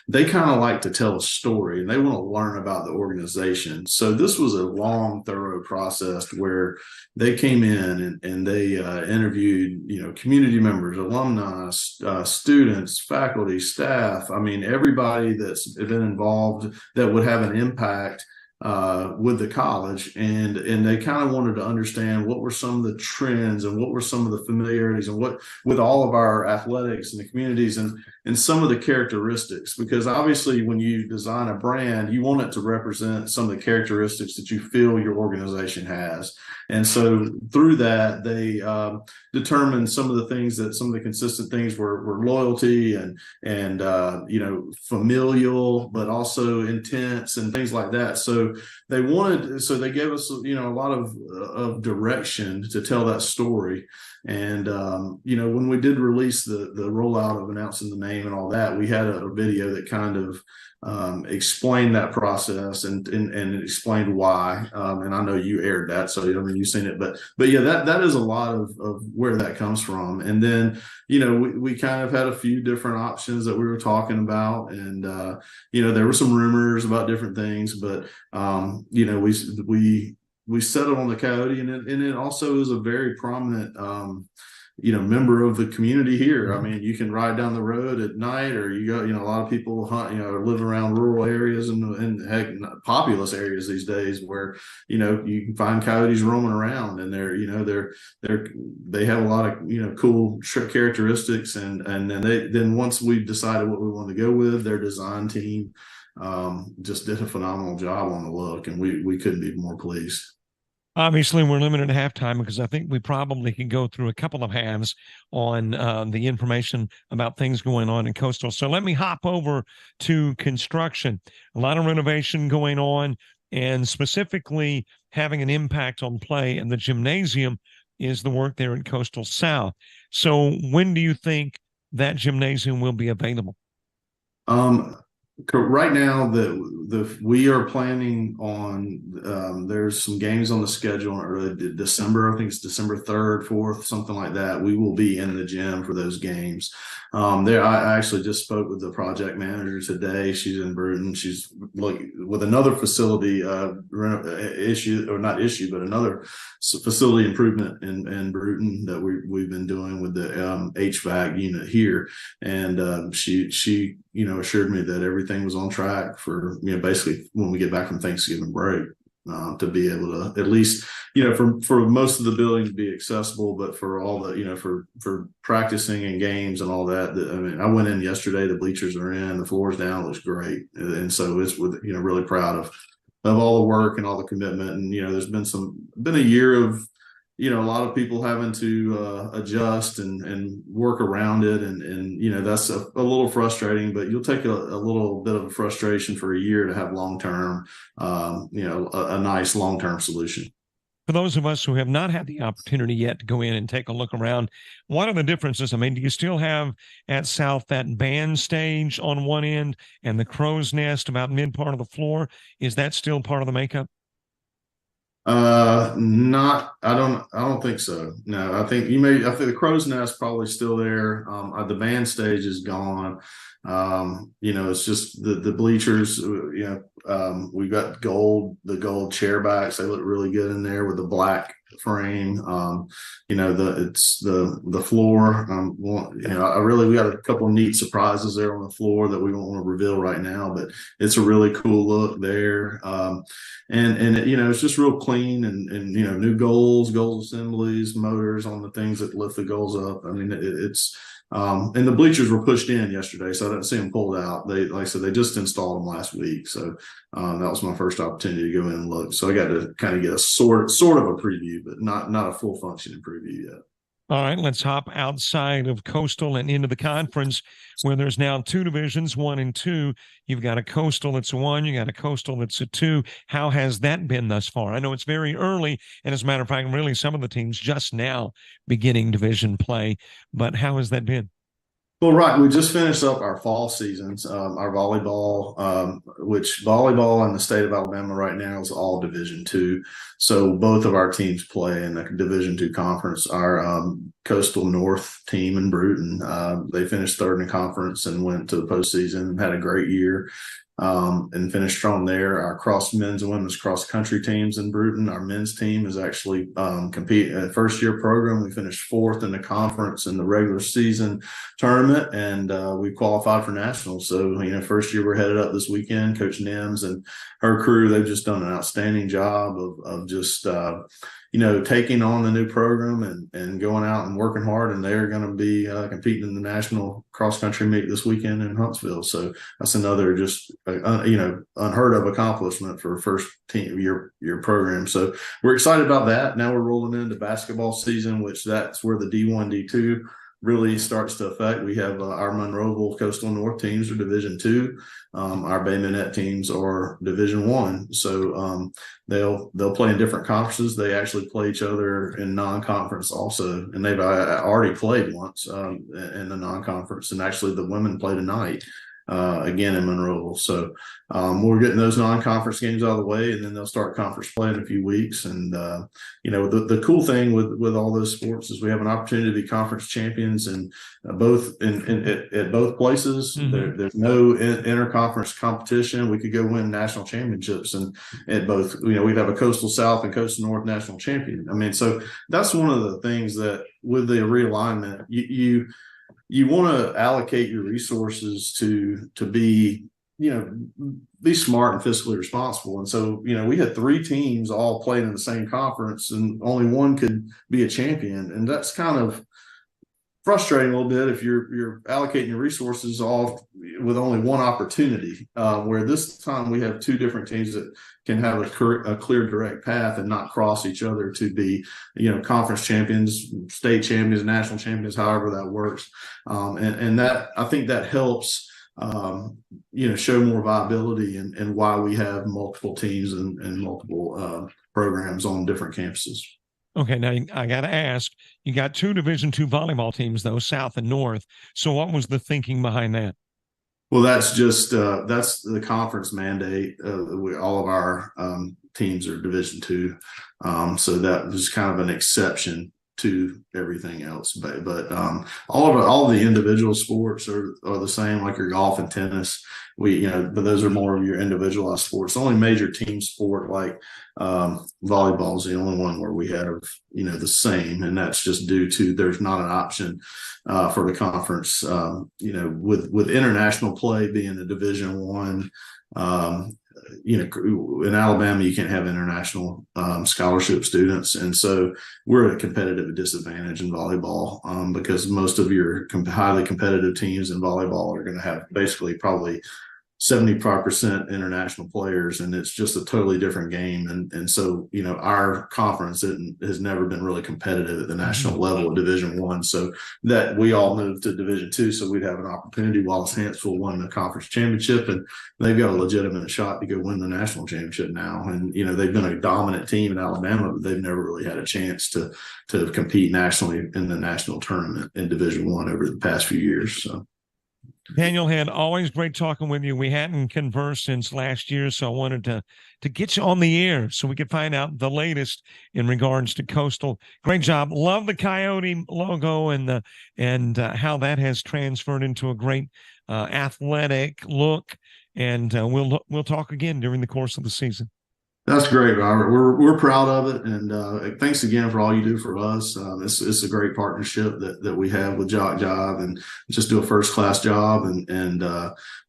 they kind of like to tell a story, and they want to learn about the organization. So this was a long, thorough process where they came in and they interviewed community members, alumni, students, faculty, staff. I mean, everybody that's been involved that would have an impact with the college, and they kind of wanted to understand what were some of the trends and what were some of the familiarities and what with all of our athletics and the communities and some of the characteristics, because obviously when you design a brand, you want it to represent some of the characteristics that you feel your organization has. And so through that, they determined some of the consistent things were loyalty and familial, but also intense and things like that. So they gave us a lot of direction to tell that story. And when we did release the rollout of announcing the name and all that, we had a video that kind of explained that process and explained why. And I know you aired that, so you've seen it, but yeah, that is a lot of where that comes from. And then we kind of had a few different options that we were talking about, and there were some rumors about different things, but we settled on the Coyote, and it also is a very prominent member of the community here. I mean, you can ride down the road at night, or you go, a lot of people hunt, live around rural areas and heck, populous areas these days where, you can find coyotes roaming around, and they have a lot of, cool characteristics. And then once we decided what we wanted to go with, their design team just did a phenomenal job on the look, and we couldn't be more pleased. Obviously, we're limited to halftime because I think we probably can go through a couple of halves on the information about things going on in Coastal. So let me hop over to construction. A lot of renovation going on, and specifically having an impact on play in the gymnasium is the work there in Coastal South. So when do you think that gymnasium will be available? Right now, we are planning on there's some games on the schedule in early December. I think it's December 3rd, 4th, something like that. We will be in the gym for those games. I actually just spoke with the project manager today. She's in Bruton. She's with another facility another facility improvement in Bruton that we've been doing with the HVAC unit here, and she assured me that everything was on track for basically when we get back from Thanksgiving break, to be able to at least for most of the building to be accessible, but for all the for practicing and games and all that. I mean, I went in yesterday, the bleachers are in, the floor's down, it looks great, and so it's really proud of all the work and all the commitment. And there's been a year of a lot of people having to adjust and work around it. And that's a little frustrating, but you'll take a little bit of a frustration for a year to have long-term, a nice long-term solution. For those of us who have not had the opportunity yet to go in and take a look around, what are the differences? I mean, do you still have at South that band stage on one end and the crow's nest about mid part of the floor? Is that still part of the makeup? I don't think so. No, I think the crow's nest probably still there. The band stage is gone. It's just the bleachers, we've got the gold chair backs. They look really good in there with the black frame. It's the floor. We got a couple of neat surprises there on the floor that we won't want to reveal right now, but it's a really cool look there. It's just real clean and new goal assemblies, motors on the things that lift the goals up. I mean, it's and the bleachers were pushed in yesterday, so I didn't see them pulled out. Like I said, they just installed them last week. So that was my first opportunity to go in and look. So I got to kind of get a sort of a preview, but not a full functioning preview yet. All right, let's hop outside of Coastal and into the conference where there's now two divisions, 1 and 2. You've got a Coastal that's a 1, you got a Coastal that's a 2. How has that been thus far? I know it's very early, and as a matter of fact, really some of the teams just now beginning division play, but how has that been? Well, right. We just finished up our fall seasons, our volleyball, which volleyball in the state of Alabama right now is all Division II. So both of our teams play in the Division II conference. Our Coastal North team in Bruton, they finished third in the conference and went to the postseason and had a great year. And finished strong there. Our men's and women's cross country teams in Bruton. Our men's team is actually competing in a first year program. We finished 4th in the conference in the regular season tournament, and we qualified for nationals. So, first year we're headed up this weekend. Coach Nims and her crew, they've just done an outstanding job of just taking on the new program and going out and working hard, and they're going to be competing in the national cross country meet this weekend in Huntsville. So that's another just unheard of accomplishment for a first team year program. So we're excited about that. Now we're rolling into basketball season, which that's where the D1, D2 really starts to affect. We have our Monroeville Coastal North teams are Division II. Our Bay Minette teams are Division I. So they'll play in different conferences. They actually play each other in non-conference also, and they've already played once in the non-conference. And actually, the women play tonight again in Monroeville. So we're getting those non-conference games out of the way, and then they'll start conference play in a few weeks. And the cool thing with all those sports is we have an opportunity to be conference champions and at both places. Mm-hmm. There's no interconference competition. We could go win national championships, and at both, we'd have a Coastal South and Coastal North national champion. I mean, so that's one of the things that with the realignment, you want to allocate your resources to be smart and fiscally responsible. And so, we had 3 teams all playing in the same conference and only one could be a champion. And that's kind of frustrating a little bit if you're allocating your resources all with only one opportunity, where this time we have 2 different teams that can have a clear direct path and not cross each other to be, conference champions, state champions, national champions, however that works. And that, I think that helps, show more viability and why we have multiple teams and multiple programs on different campuses. Okay, now I got to ask, you got 2 Division II volleyball teams, though, South and North. So what was the thinking behind that? Well, that's just that's the conference mandate. All of our teams are Division II, so that was kind of an exception to everything else. But all of the individual sports are the same, like your golf and tennis. But those are more of your individualized sports. The only major team sport like volleyball is the only one where we have the same, and that's just due to there's not an option for the conference. With international play being a Division I. In Alabama, you can't have international scholarship students. And so we're at a competitive disadvantage in volleyball because most of your highly competitive teams in volleyball are going to have basically probably 75% international players, and it's just a totally different game. And so, our conference has never been really competitive at the national level of Division I. So that we all moved to Division II, so we'd have an opportunity. Wallace Hansville won the conference championship, and they've got a legitimate shot to go win the national championship now. And, they've been a dominant team in Alabama, but they've never really had a chance to compete nationally in the national tournament in Division I over the past few years. So. Daniel Head, always great talking with you. We hadn't conversed since last year, so I wanted to get you on the air so we could find out the latest in regards to Coastal. Great job. Love the Coyote logo and how that has transferred into a great athletic look. And we'll talk again during the course of the season. That's great, Robert. We're proud of it, and thanks again for all you do for us. It's a great partnership that we have with JockJive, and just do a first class job, and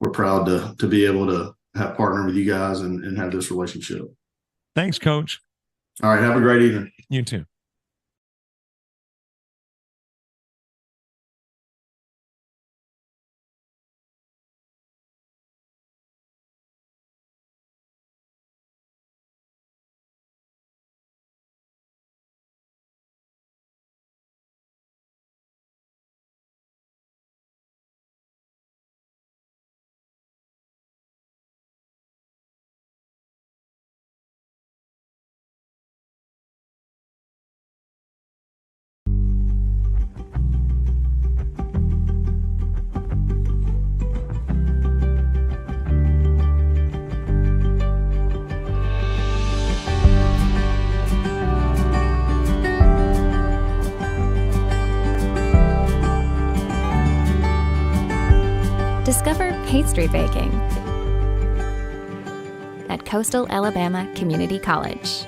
we're proud to be able to have partnered with you guys and have this relationship. Thanks, Coach. All right, have a great evening. You too. Discover pastry baking at Coastal Alabama Community College.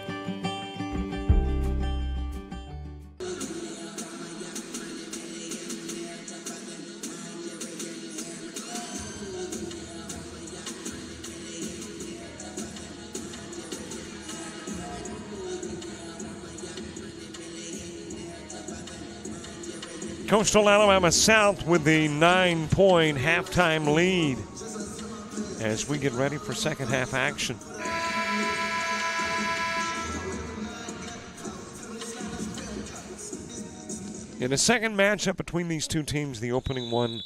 Coastal Alabama South with the 9-point halftime lead as we get ready for second half action. In a second matchup between these two teams, the opening one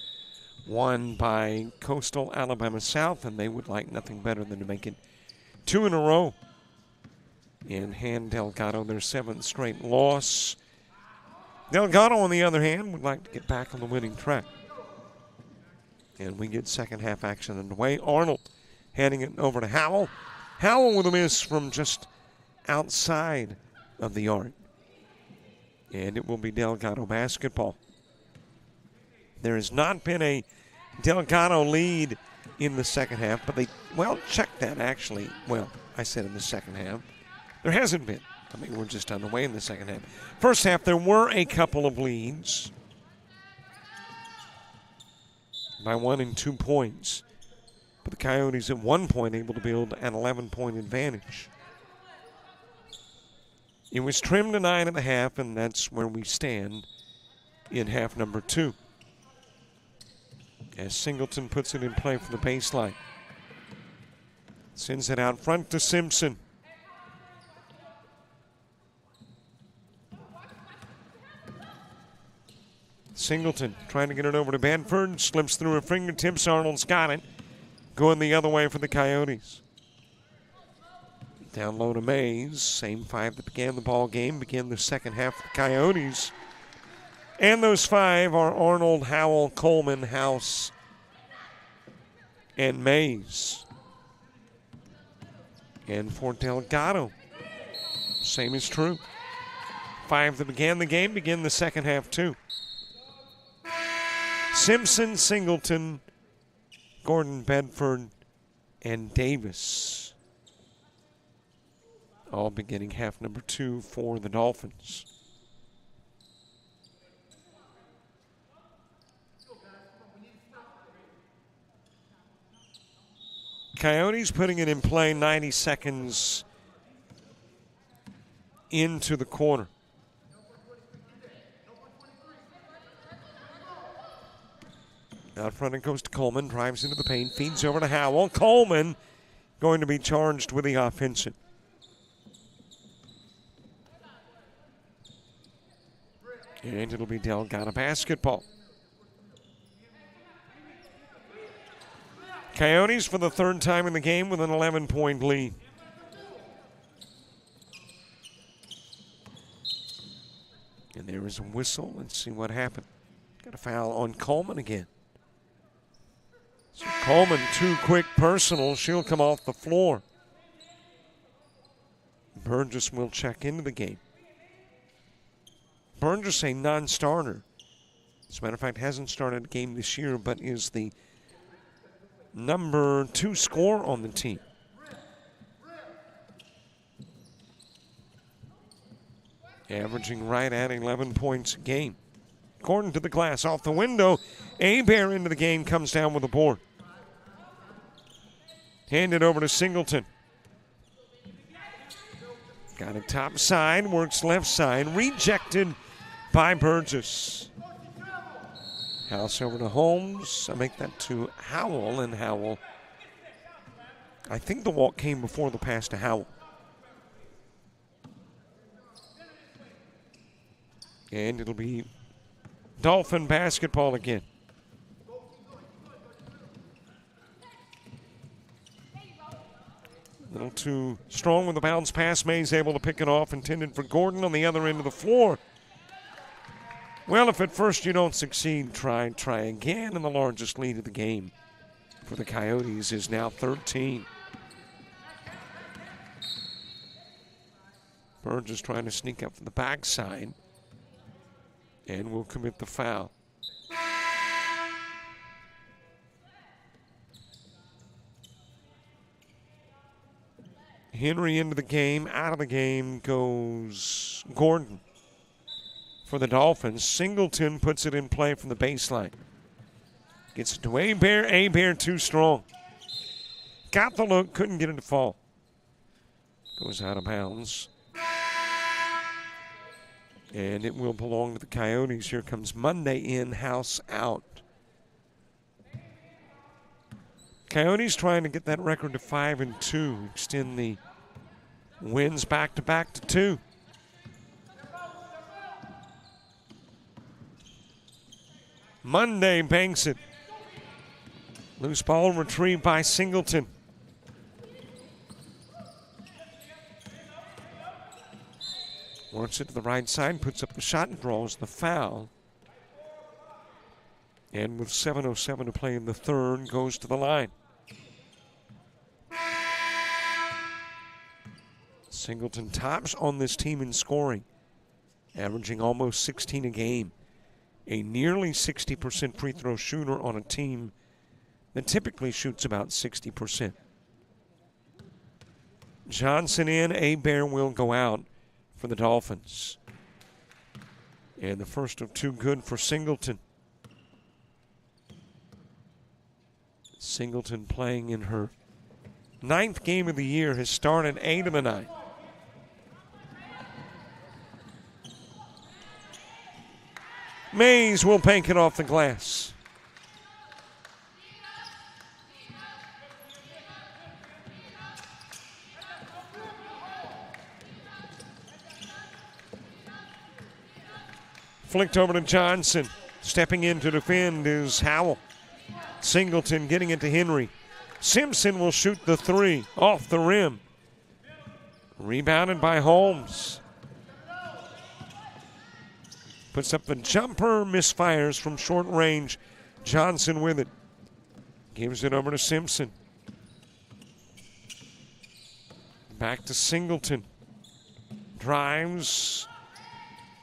won by Coastal Alabama South, and they would like nothing better than to make it 2 in a row and hand Delgado their 7th straight loss. Delgado, on the other hand, would like to get back on the winning track. And we get second half action underway. Arnold handing it over to Howell. Howell with a miss from just outside of the arc. And it will be Delgado basketball. There has not been a Delgado lead in the second half, but check that actually. Well, I said in the second half. There hasn't been. I mean, we're just underway in the second half. First half, there were a couple of leads by 1 and 2 points. But the Coyotes at 1 point able to build an 11-point advantage. It was trimmed to 9.5, and that's where we stand in half number 2. As Singleton puts it in play for the baseline. Sends it out front to Simpson. Singleton trying to get it over to Bedford. Slips through her fingertips. Arnold's got it. Going the other way for the Coyotes. Down low to Mays. Same 5 that began the ball game. Began the second half for the Coyotes. And those 5 are Arnold, Howell, Coleman, House, and Mays. And for Delgado, same is true. 5 that began the game begin the second half too. Simpson, Singleton, Gordon, Bedford, and Davis. All beginning half number 2 for the Dolphins. Coyotes putting it in play 90 seconds into the quarter. Out front it goes to Coleman. Drives into the paint. Feeds over to Howell. Coleman going to be charged with the offensive. And it'll be Delgado basketball. Coyotes for the third time in the game with an 11-point lead. And there is a whistle. Let's see what happened. Got a foul on Coleman again. So Coleman, 2 quick personals. She'll come off the floor. Burgess will check into the game. Burgess, a non-starter. As a matter of fact, hasn't started a game this year, but is the number 2 scorer on the team. Averaging right at 11 points a game. Gordon to the glass, off the window. Abear into the game, comes down with a board. Handed over to Singleton. Got it top side, works left side, rejected by Burgess. House over to Holmes. I make that to Howell, and Howell. I think the walk came before the pass to Howell. And it'll be Dolphin basketball again. A little too strong with the bounce pass. May's able to pick it off, intended for Gordon on the other end of the floor. Well, if at first you don't succeed, try again. And the largest lead of the game for the Coyotes is now 13. Burgess trying to sneak up from the backside and will commit the foul. Henry into the game. Out of the game goes Gordon for the Dolphins. Singleton puts it in play from the baseline. Gets it to Abear. Abear too strong. Got the look, couldn't get it to fall. Goes out of bounds. And it will belong to the Coyotes. Here comes Monday in, House out. Coyotes trying to get that record to 5-2, extend the wins back-to-back to 2. Monday banks it. Loose ball retrieved by Singleton. Works it to the right side, puts up the shot and draws the foul. And with 7:07 to play in the third, goes to the line. Singleton tops on this team in scoring, averaging almost 16 a game. A nearly 60% free throw shooter on a team that typically shoots about 60%. Johnson in, Abear will go out for the Dolphins. And the first of 2 good for Singleton. Singleton playing in her 9th game of the year, has started 8 of the 9. Mays will bank it off the glass. Flicked over to Johnson. Stepping in to defend is Howell. Singleton getting it to Henry. Simpson will shoot the 3 off the rim. Rebounded by Holmes. Puts up the jumper, misfires from short range. Johnson with it. Gives it over to Simpson. Back to Singleton. Drives.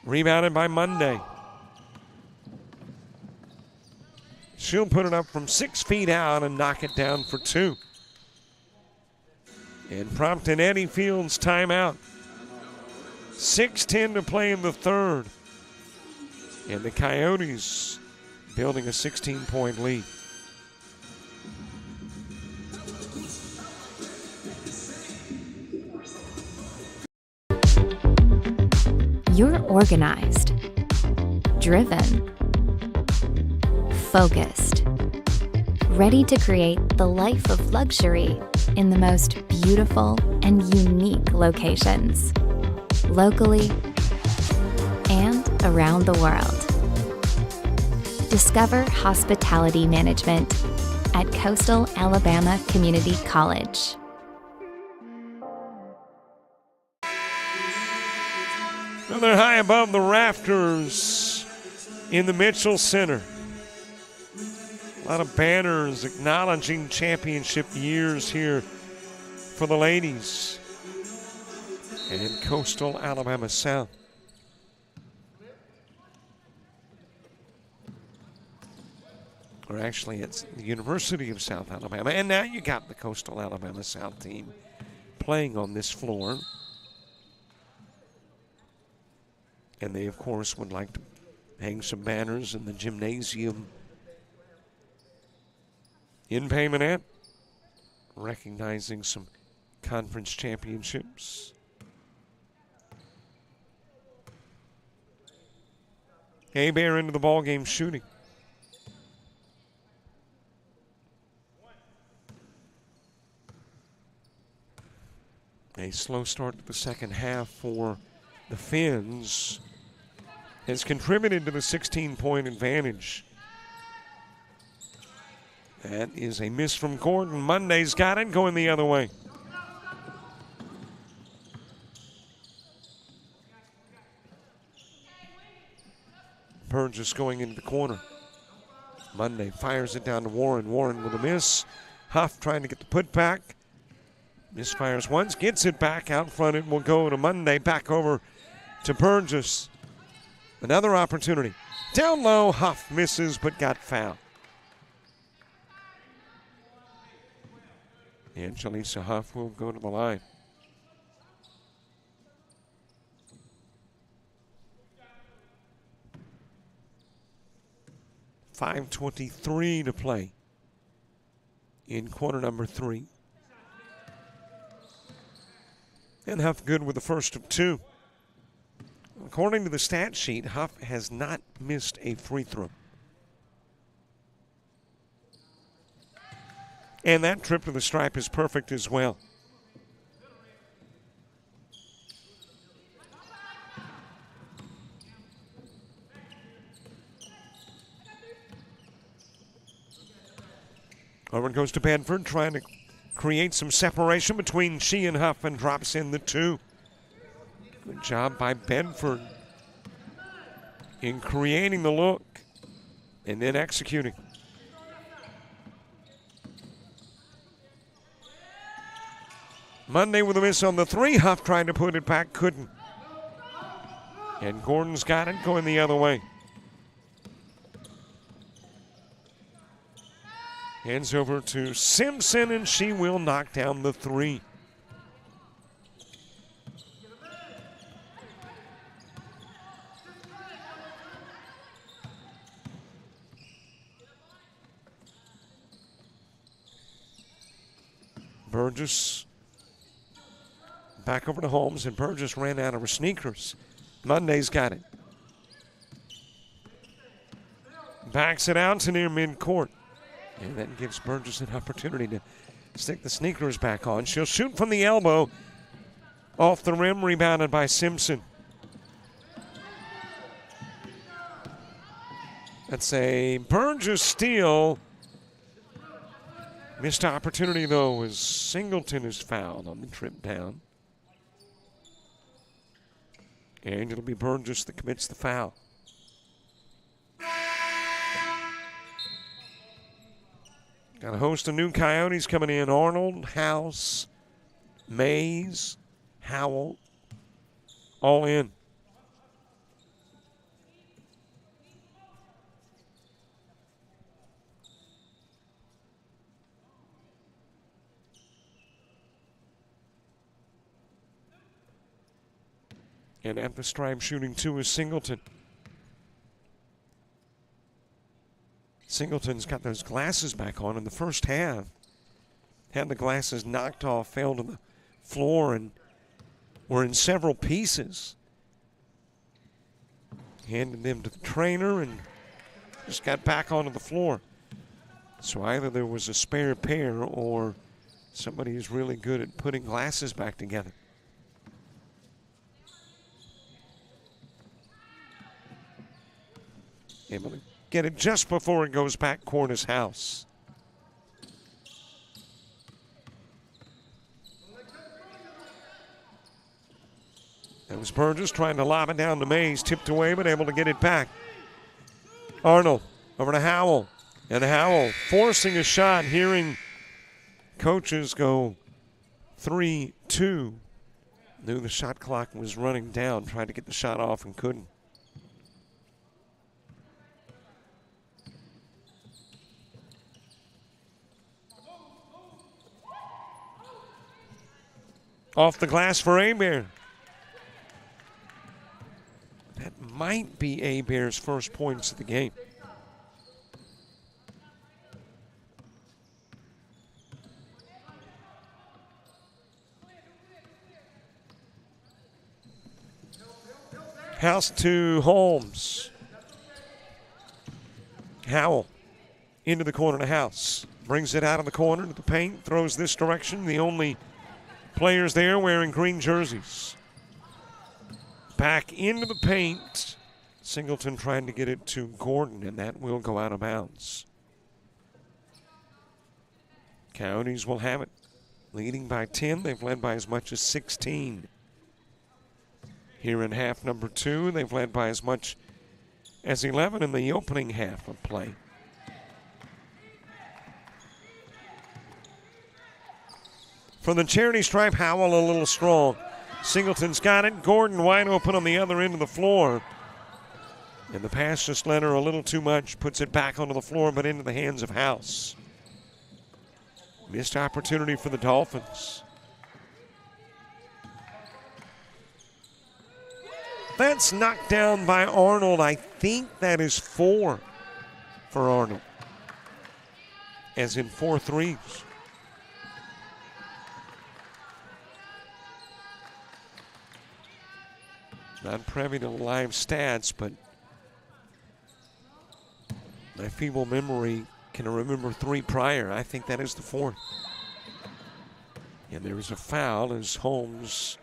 Rebounded by Monday. She'll put it up from 6 feet out and knock it down for 2. And prompting Eddie Fields' timeout. 6:10 to play in the third. And the Coyotes building a 16-point lead. You're organized, driven, focused. ready to create the life of luxury in the most beautiful and unique locations, locally and around the world. Discover hospitality management at Coastal Alabama Community College. Well, they're high above the rafters in the Mitchell Center. A lot of banners acknowledging championship years here for the ladies and Coastal Alabama South. Or actually, it's the University of South Alabama. And now you got the Coastal Alabama South team playing on this floor. And they, of course, would like to hang some banners in the gymnasium in Bay Minette, recognizing some conference championships. Bear into the ball game shooting. A slow start to the second half for the Finns has contributed to the 16-point advantage. That is a miss from Gordon. Monday's got it going the other way. Burgess going into the corner. Monday fires it down to Warren. Warren with a miss. Huff trying to get the putback. Misfires once, gets it back out front. It will go to Monday, back over to Burgess. Another opportunity. Down low, Huff misses but got fouled. And Jaleesa Huff will go to the line. .5:23 to play in quarter number 3. And Huff good with the first of 2. According to the stat sheet, Huff has not missed a free throw. And that trip to the stripe is perfect as well. Over goes to Bedford, trying to create some separation between she and Huff, and drops in the 2. Good job by Bedford in creating the look and then executing. Monday with a miss on the 3. Huff trying to put it back, couldn't. And Gordon's got it going the other way. Hands over to Simpson, and she will knock down the 3. Burgess back over to Holmes, and Burgess ran out of her sneakers. Monday's got it. Backs it out to near midcourt. And that gives Burgess an opportunity to stick the sneakers back on. She'll shoot from the elbow. Off the rim, rebounded by Simpson. That's a Burgess steal. Missed opportunity, though, as Singleton is fouled on the trip down. And it'll be Burgess that commits the foul. Got a host of new Coyotes coming in. Arnold, House, Mays, Howell, all in. And at the stripe shooting 2 is Singleton. Singleton's got those glasses back on in the first half. Had the glasses knocked off, fell to the floor, and were in several pieces. Handed them to the trainer and just got back onto the floor. So either there was a spare pair or somebody who's really good at putting glasses back together. Able to get it just before it goes back Cornish house. That was Burgess trying to lob it down to Mays, tipped away but able to get it back. Arnold over to Howell, and Howell forcing a shot, hearing coaches go 3-2. Knew the shot clock was running down, tried to get the shot off and couldn't. Off the glass for Abear. That might be Abear's first points of the game. House to Holmes. Howell into the corner to House. Brings it out of the corner to the paint, throws this direction. The only players there wearing green jerseys. Back into the paint. Singleton trying to get it to Gordon, and that will go out of bounds. Coyotes will have it. Leading by 10. They've led by as much as 16. Here in half number 2, they've led by as much as 11 in the opening half of play. For the charity stripe, Howell a little strong. Singleton's got it. Gordon wide open on the other end of the floor. And the pass just led her a little too much. Puts it back onto the floor, but into the hands of House. Missed opportunity for the Dolphins. That's knocked down by Arnold. I think that is 4 for Arnold. As in 4 threes. Not privy to live stats, but my feeble memory can remember 3 prior. I think that is the 4th. And there is a foul as Holmes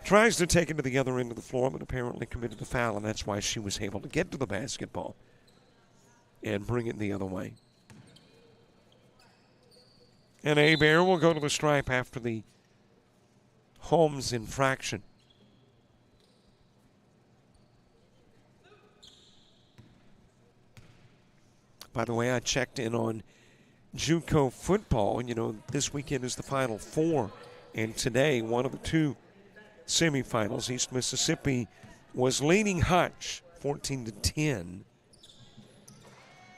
tries to take it to the other end of the floor, but apparently committed the foul, and that's why she was able to get to the basketball and bring it the other way. And Abear will go to the stripe after the Holmes infraction. By the way, I checked in on JUCO football. You know, this weekend is the Final Four, and today, one of the 2 semifinals, East Mississippi was leading Hutch 14-10.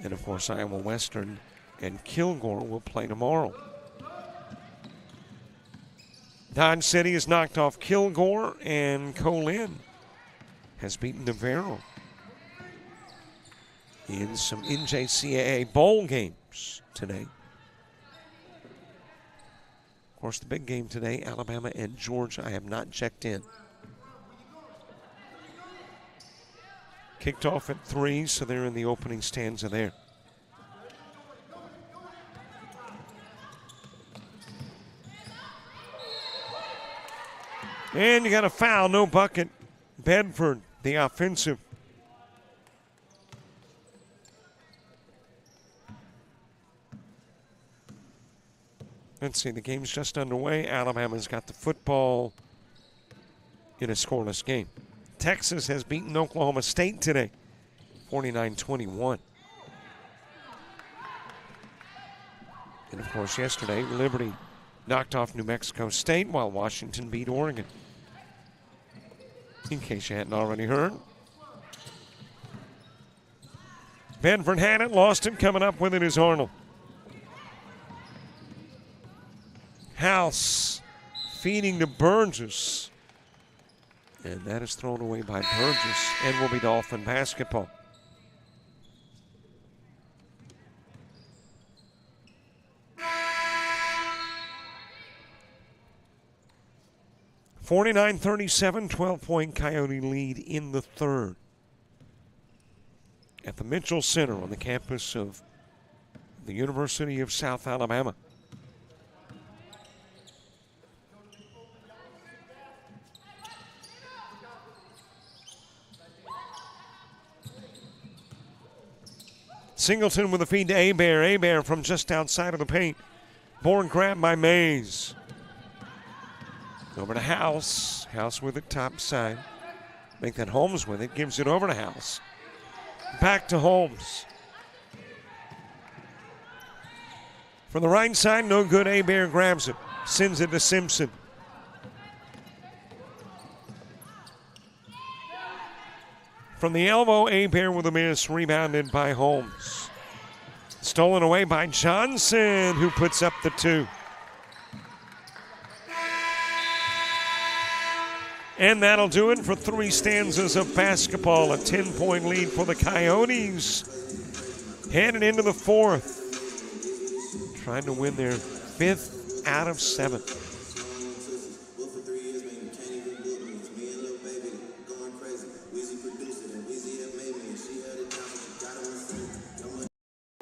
And, of course, Iowa Western and Kilgore will play tomorrow. Dodge City has knocked off Kilgore, and Colin has beaten Navarro in some NJCAA bowl games today. Of course, the big game today, Alabama and Georgia. I have not checked in. Kicked off at 3, so they're in the opening stanza there. And you got a foul, no bucket. Bedford, the offensive. Let's see, the game's just underway. Alabama's got the football in a scoreless game. Texas has beaten Oklahoma State today, 49-21. And, of course, yesterday, Liberty knocked off New Mexico State while Washington beat Oregon. In case you hadn't already heard. Bedford had it, lost it. Coming up with it is Arnold. House feeding to Burgess. And that is thrown away by Burgess and will be Dolphin basketball. (49-37), 12-point Coyote lead in the third. At the Mitchell Center on the campus of the University of South Alabama. Singleton with a feed to Abear. Abear from just outside of the paint. Board grab by Mays. Over to House. House with it top side. Make that Holmes with it. Gives it over to House. Back to Holmes. From the right side, no good. Abear grabs it. Sends it to Simpson. From the elbow, Abear with a miss, rebounded by Holmes. Stolen away by Johnson, who puts up the 2. And that'll do it for 3 stanzas of basketball. A 10-point lead for the Coyotes. Headed into the 4th. Trying to win their 5th out of 7.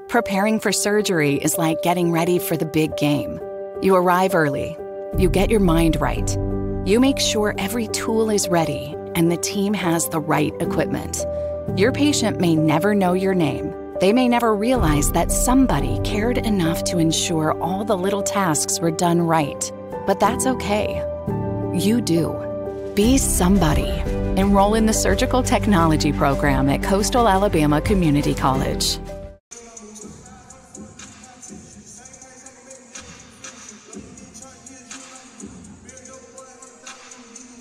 Preparing for surgery is like getting ready for the big game. You arrive early. You get your mind right. You make sure every tool is ready and the team has the right equipment. Your patient may never know your name. They may never realize that somebody cared enough to ensure all the little tasks were done right. But that's okay. You do. Be somebody. Enroll in the Surgical Technology program at Coastal Alabama Community College.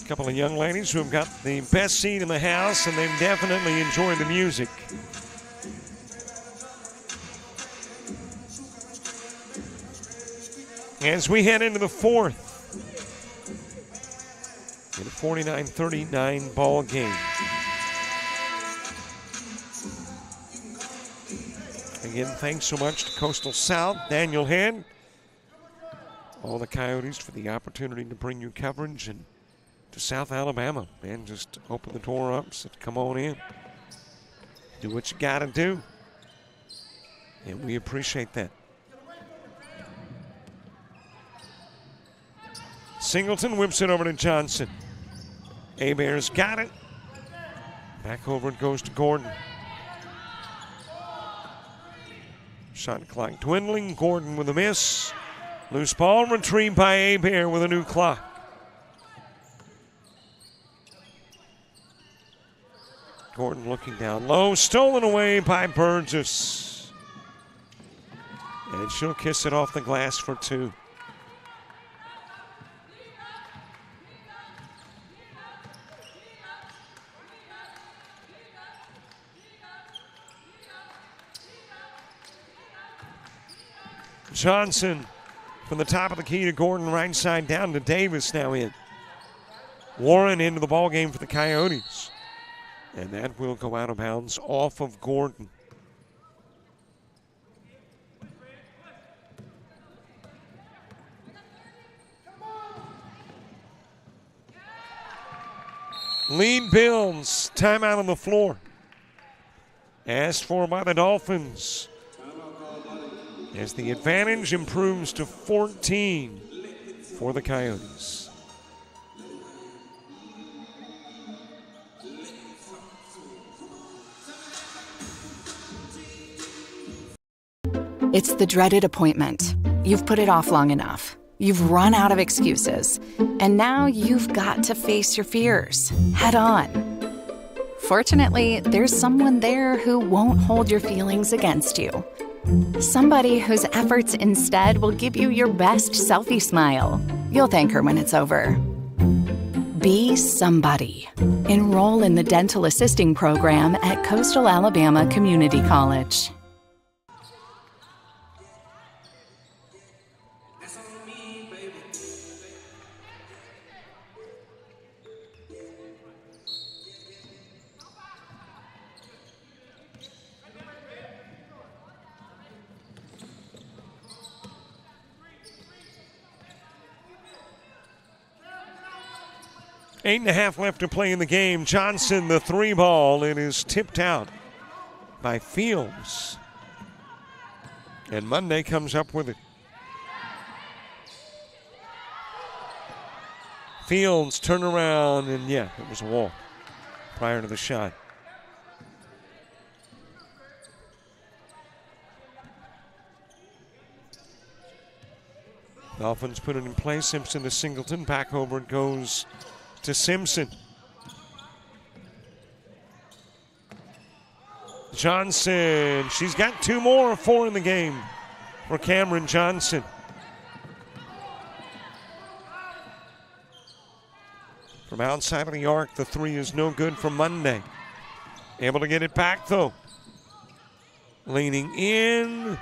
Couple of young ladies who have got the best seat in the house, and they've definitely enjoyed the music. As we head into the 4th, in a 49-39 ball game. Again, thanks so much to Coastal South, Daniel Head, all the Coyotes for the opportunity to bring you coverage and to South Alabama. Man, just open the door up, said, come on in. Do what you got to do. And we appreciate that. Singleton whips it over to Johnson. Abear's got it. Back over it goes to Gordon. Shot clock dwindling. Gordon with a miss. Loose ball retrieved by Abear with a new clock. Gordon looking down low, stolen away by Burgess. And she'll kiss it off the glass for 2. Johnson from the top of the key to Gordon, right side down to Davis now in. Warren into the ball game for the Coyotes. And that will go out of bounds off of Gordon. Lead builds. Timeout on the floor. Asked for by the Dolphins. As the advantage improves to 14 for the Coyotes. It's the dreaded appointment. You've put it off long enough. You've run out of excuses. And now you've got to face your fears head on. Fortunately, there's someone there who won't hold your feelings against you. Somebody whose efforts instead will give you your best selfie smile. You'll thank her when it's over. Be somebody. Enroll in the Dental Assisting program at Coastal Alabama Community College. Eight and a half left to play in the game. Johnson, the 3 ball. It is tipped out by Fields. And Monday comes up with it. Fields turn around, and yeah, it was a wall prior to the shot. Dolphins put it in place. Simpson to Singleton. Back over it goes to Simpson. Johnson. She's got 2 more, 4 in the game for Cameron Johnson. From outside of the arc, the 3 is no good for Monday. Able to get it back, though. Leaning in.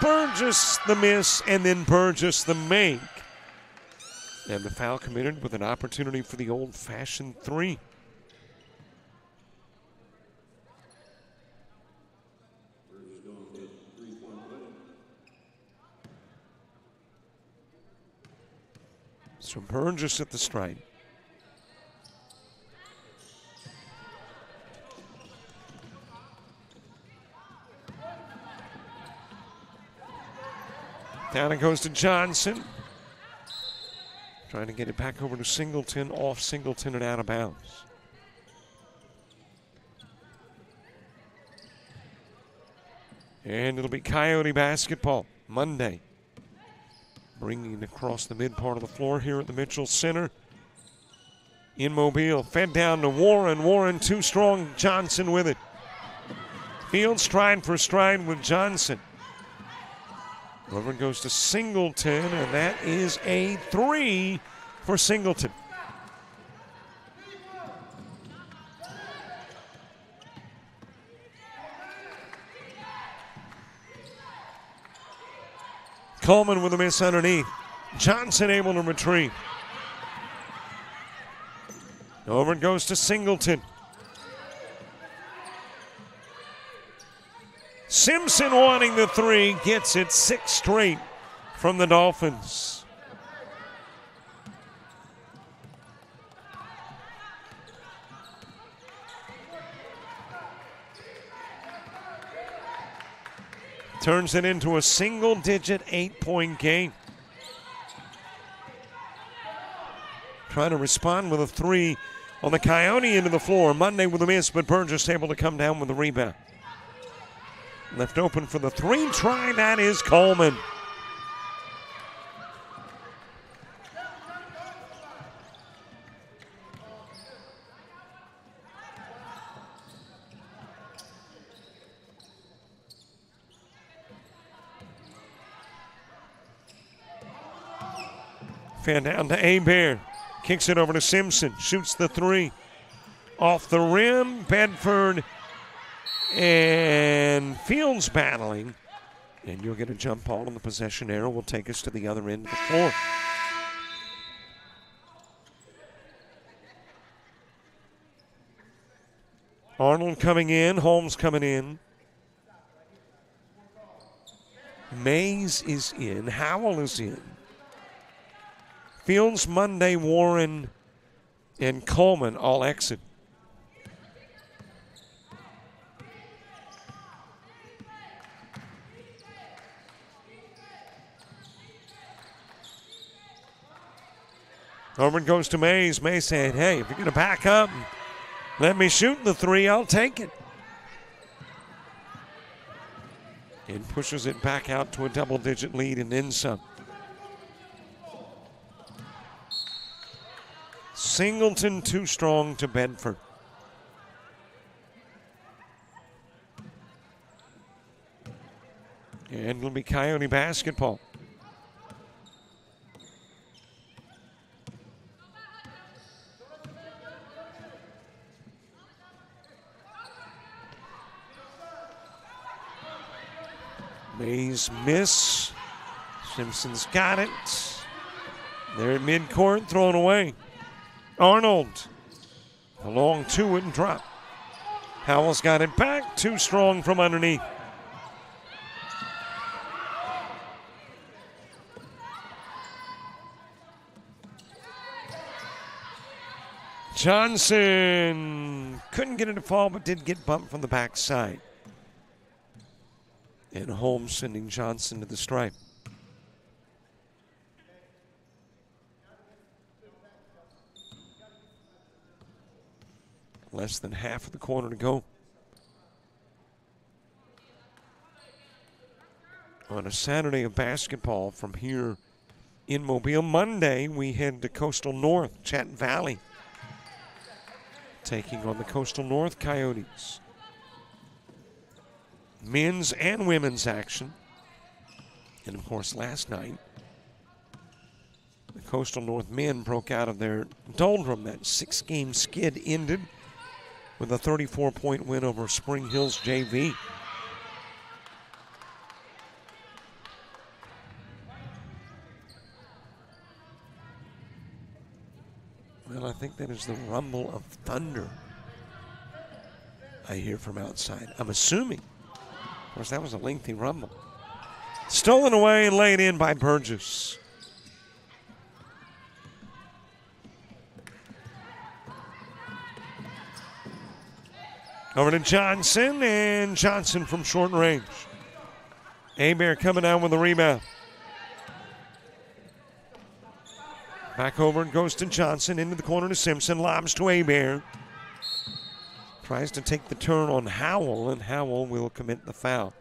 Burgess the miss, and then Burgess the make. And the foul committed with an opportunity for the old-fashioned 3. So Burgess at the strike. Down it goes to Johnson. Trying to get it back over to Singleton, off Singleton and out of bounds. And it'll be Coyote basketball Monday. Bringing it across the mid part of the floor here at the Mitchell Center. In Mobile, fed down to Warren. Warren too strong, Johnson with it. Fields stride for stride with Johnson. Over it goes to Singleton, and that is a 3 for Singleton. Coleman with a miss underneath. Johnson able to retrieve. Over it goes to Singleton. Simpson wanting the 3, gets it 6 straight from the Dolphins. Turns it into a single-digit 8-point game. Trying to respond with a 3 on the Coyote into the floor. Monday with a miss, but Burgess able to come down with the rebound. Left open for the 3 try, that is Coleman. Fan down to Abear. Kicks it over to Simpson. Shoots the 3. Off the rim, Bedford and Fields battling. And you'll get a jump ball, and the possession arrow will take us to the other end of the floor. Arnold coming in, Holmes coming in. Mays is in, Howell is in. Fields, Monday, Warren, and Coleman all exit. Over it goes to Mays. Mays saying, hey, if you're going to back up and let me shoot the 3, I'll take it. And pushes it back out to a double-digit lead and then some. Singleton too strong to Bedford. And it'll be Coyote basketball. Mays miss. Simpson's got it. They're at midcourt, thrown away. Arnold. A long 2 and drop. Howell's got it back. Too strong from underneath. Johnson couldn't get it to fall, but did get bumped from the backside. And Holmes sending Johnson to the stripe. Less than half of the quarter to go. On a Saturday of basketball from here in Mobile. Monday, we head to Coastal North, Chatton Valley, taking on the Coastal North Coyotes. Men's and women's action. And, of course, last night, the Coastal North men broke out of their doldrum. That 6-game skid ended with a 34-point win over Spring Hills JV. Well, I think that is the rumble of thunder I hear from outside. I'm assuming. Of course, that was a lengthy rumble. Stolen away and laid in by Burgess. Over to Johnson, and Johnson from short range. Hebert coming down with the rebound. Back over and goes to Johnson, into the corner to Simpson, lobs to Hebert. Tries to take the turn on Howell, and Howell will commit the foul.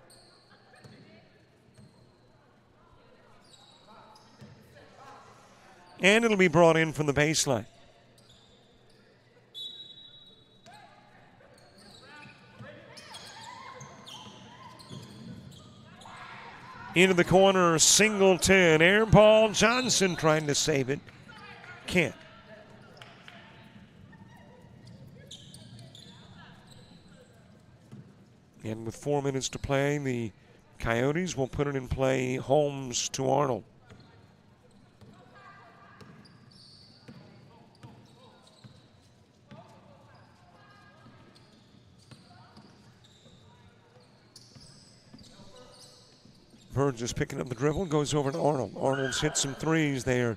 And it'll be brought in from the baseline. Into the corner, Singleton, air ball, Johnson trying to save it. Can't. And with 4 minutes to play, the Coyotes will put it in play. Holmes to Arnold. Burgess picking up the dribble, goes over to Arnold. Arnold's hit some threes. They're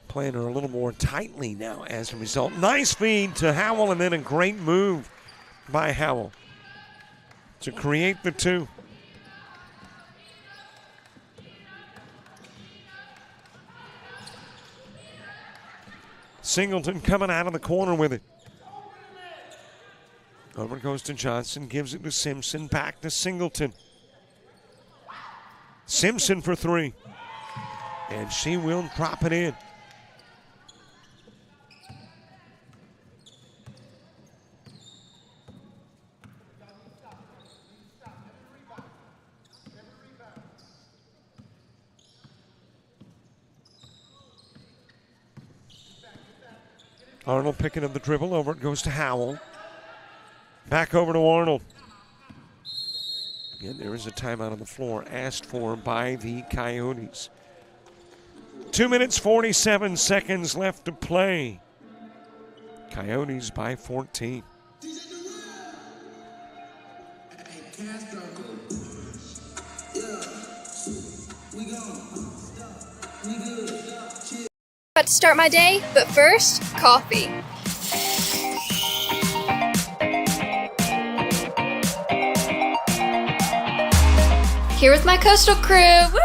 playing her a little more tightly now as a result. Nice feed to Howell, and then a great move by Howell to create the two. Singleton coming out of the corner with it. Over it goes to Johnson, gives it to Simpson, back to Singleton. Simpson for three. And she will drop it in. Arnold picking up the dribble. Over it goes to Howell. Back over to Arnold. And there is a timeout on the floor asked for by the Coyotes. 2 minutes, 47 seconds left to play. Coyotes by 14. About to start my day, but first, coffee. Here with my coastal crew. Woo!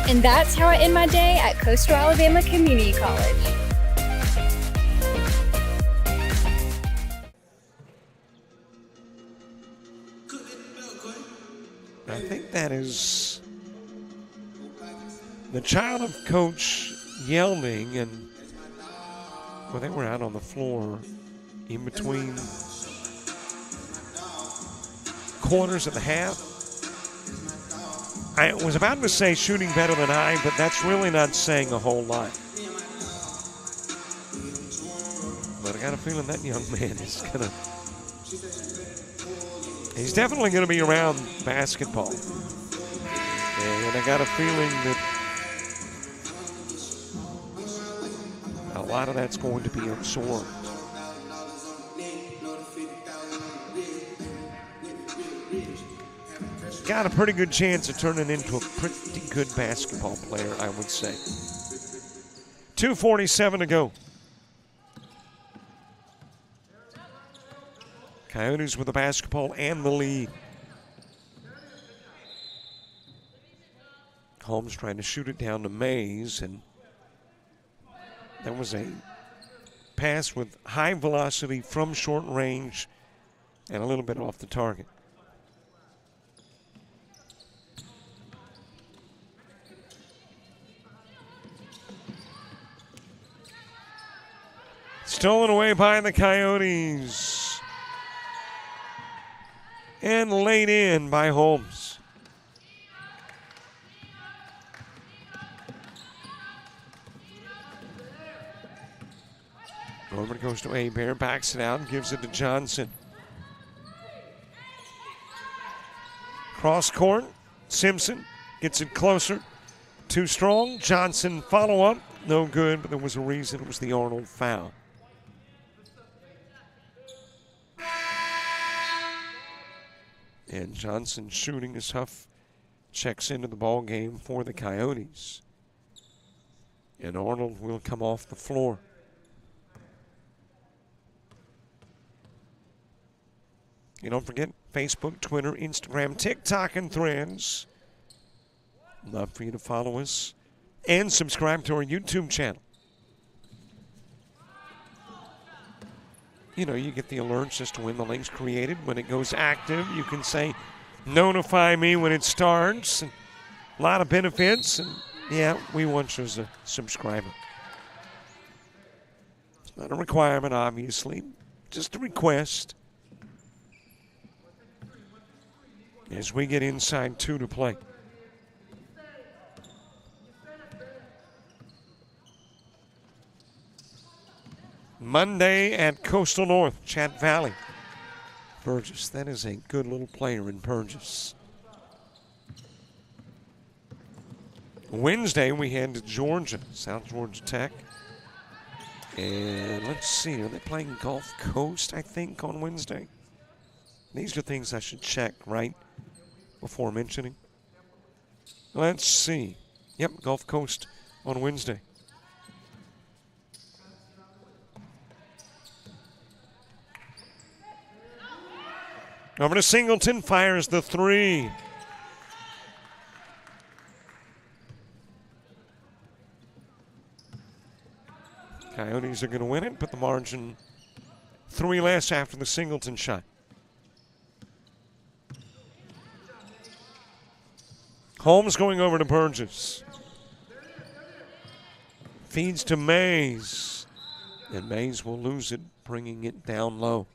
And that's how I end my day at Coastal Alabama Community College. I think that is the child of Coach Yelding, and well, they were out on the floor in between quarters of the half. I was about to say shooting better than I, but that's really not saying a whole lot. But I got a feeling that young man is gonna, he's definitely gonna be around basketball. And I got a feeling that a lot of that's going to be absorbed. Got a pretty good chance of turning into a pretty good basketball player, I would say. 2:47 to go. Coyotes with the basketball and the lead. Holmes trying to shoot it down to Mays, and that was a pass with high velocity from short range and a little bit off the target. Stolen away by the Coyotes and laid in by Holmes. Over goes to Abear, backs it out and gives it to Johnson. Cross court, Simpson gets it closer. Too strong, Johnson follow up, no good, but there was a reason. It was the Arnold foul. And Johnson shooting as Huff checks into the ball game for the Coyotes. And Arnold will come off the floor. You don't forget Facebook, Twitter, Instagram, TikTok, and Threads. Love for you to follow us and subscribe to our YouTube channel. You know, you get the alerts as to when the link's created. When it goes active, you can say, notify me when it starts. And a lot of benefits. And yeah, we want you as a subscriber. It's not a requirement, obviously. Just a request. As we get inside 2 to play. Monday at Coastal North, Chat Valley. Burgess, that is a good little player in Burgess. Wednesday, we head to Georgia, South Georgia Tech. And let's see, are they playing Gulf Coast, I think, on Wednesday? These are things I should check, right, before mentioning. Let's see. Yep, Gulf Coast on Wednesday. Over to Singleton, fires the 3. Coyotes are going to win it, but the margin 3 less after the Singleton shot. Holmes going over to Burgess. Feeds to Mays. And Mays will lose it, bringing it down low.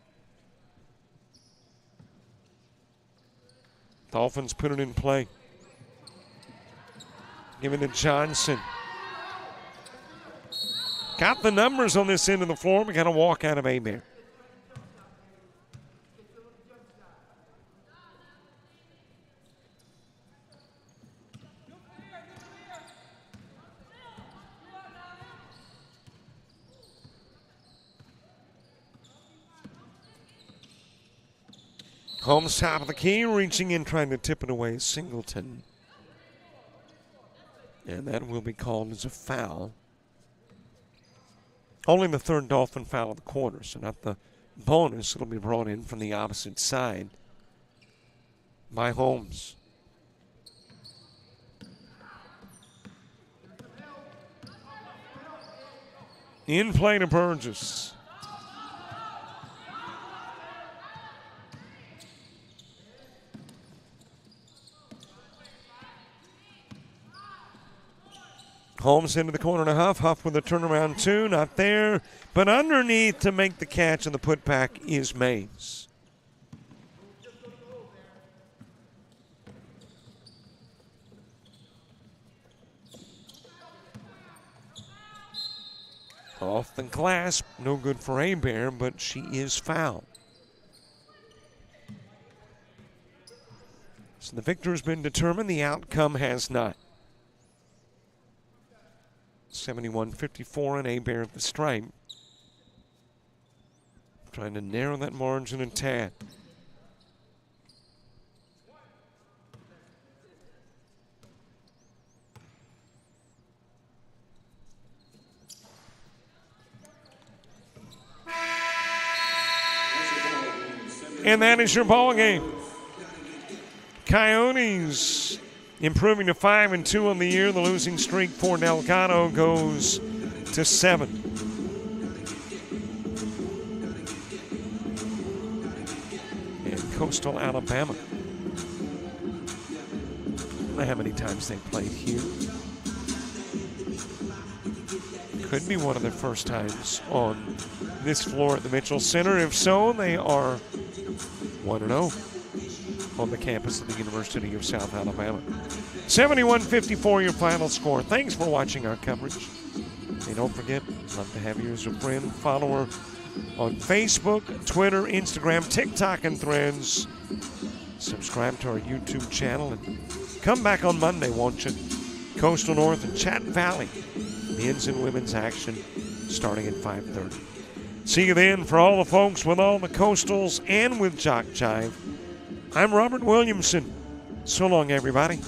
Dolphins put it in play. Give it to Johnson. Got the numbers on this end of the floor. We got a walk out of Abear. Holmes top of the key, reaching in, trying to tip it away. Singleton. And that will be called as a foul. Only the 3rd Dolphin foul of the quarter, so not the bonus. It'll be brought in from the opposite side by Holmes. In play to Burgess. Holmes into the corner to Huff. Huff with a turnaround 2. Not there. But underneath to make the catch and the putback is Mays. Off the glass. No good for Abear, but she is fouled. So the victor has been determined. The outcome has not. 71-54 and Abear at the stripe. Trying to narrow that margin a tad. And that is your ball game. Coyotes improving to 5-2 on the year. The losing streak for Delgado goes to 7. And Coastal Alabama. I don't know how many times they played here. Could be one of their first times on this floor at the Mitchell Center. If so, they are 1-0 on the campus of the University of South Alabama. 71-54 your final score. Thanks for watching our coverage. And don't forget, love to have you as a friend, follower on Facebook, Twitter, Instagram, TikTok, and Threads. Subscribe to our YouTube channel and come back on Monday, won't you? Coastal North and Chatton Valley. Men's and women's action starting at 5:30. See you then. For all the folks with all the Coastals and with JockJive, I'm Robert Williamson. So long, everybody.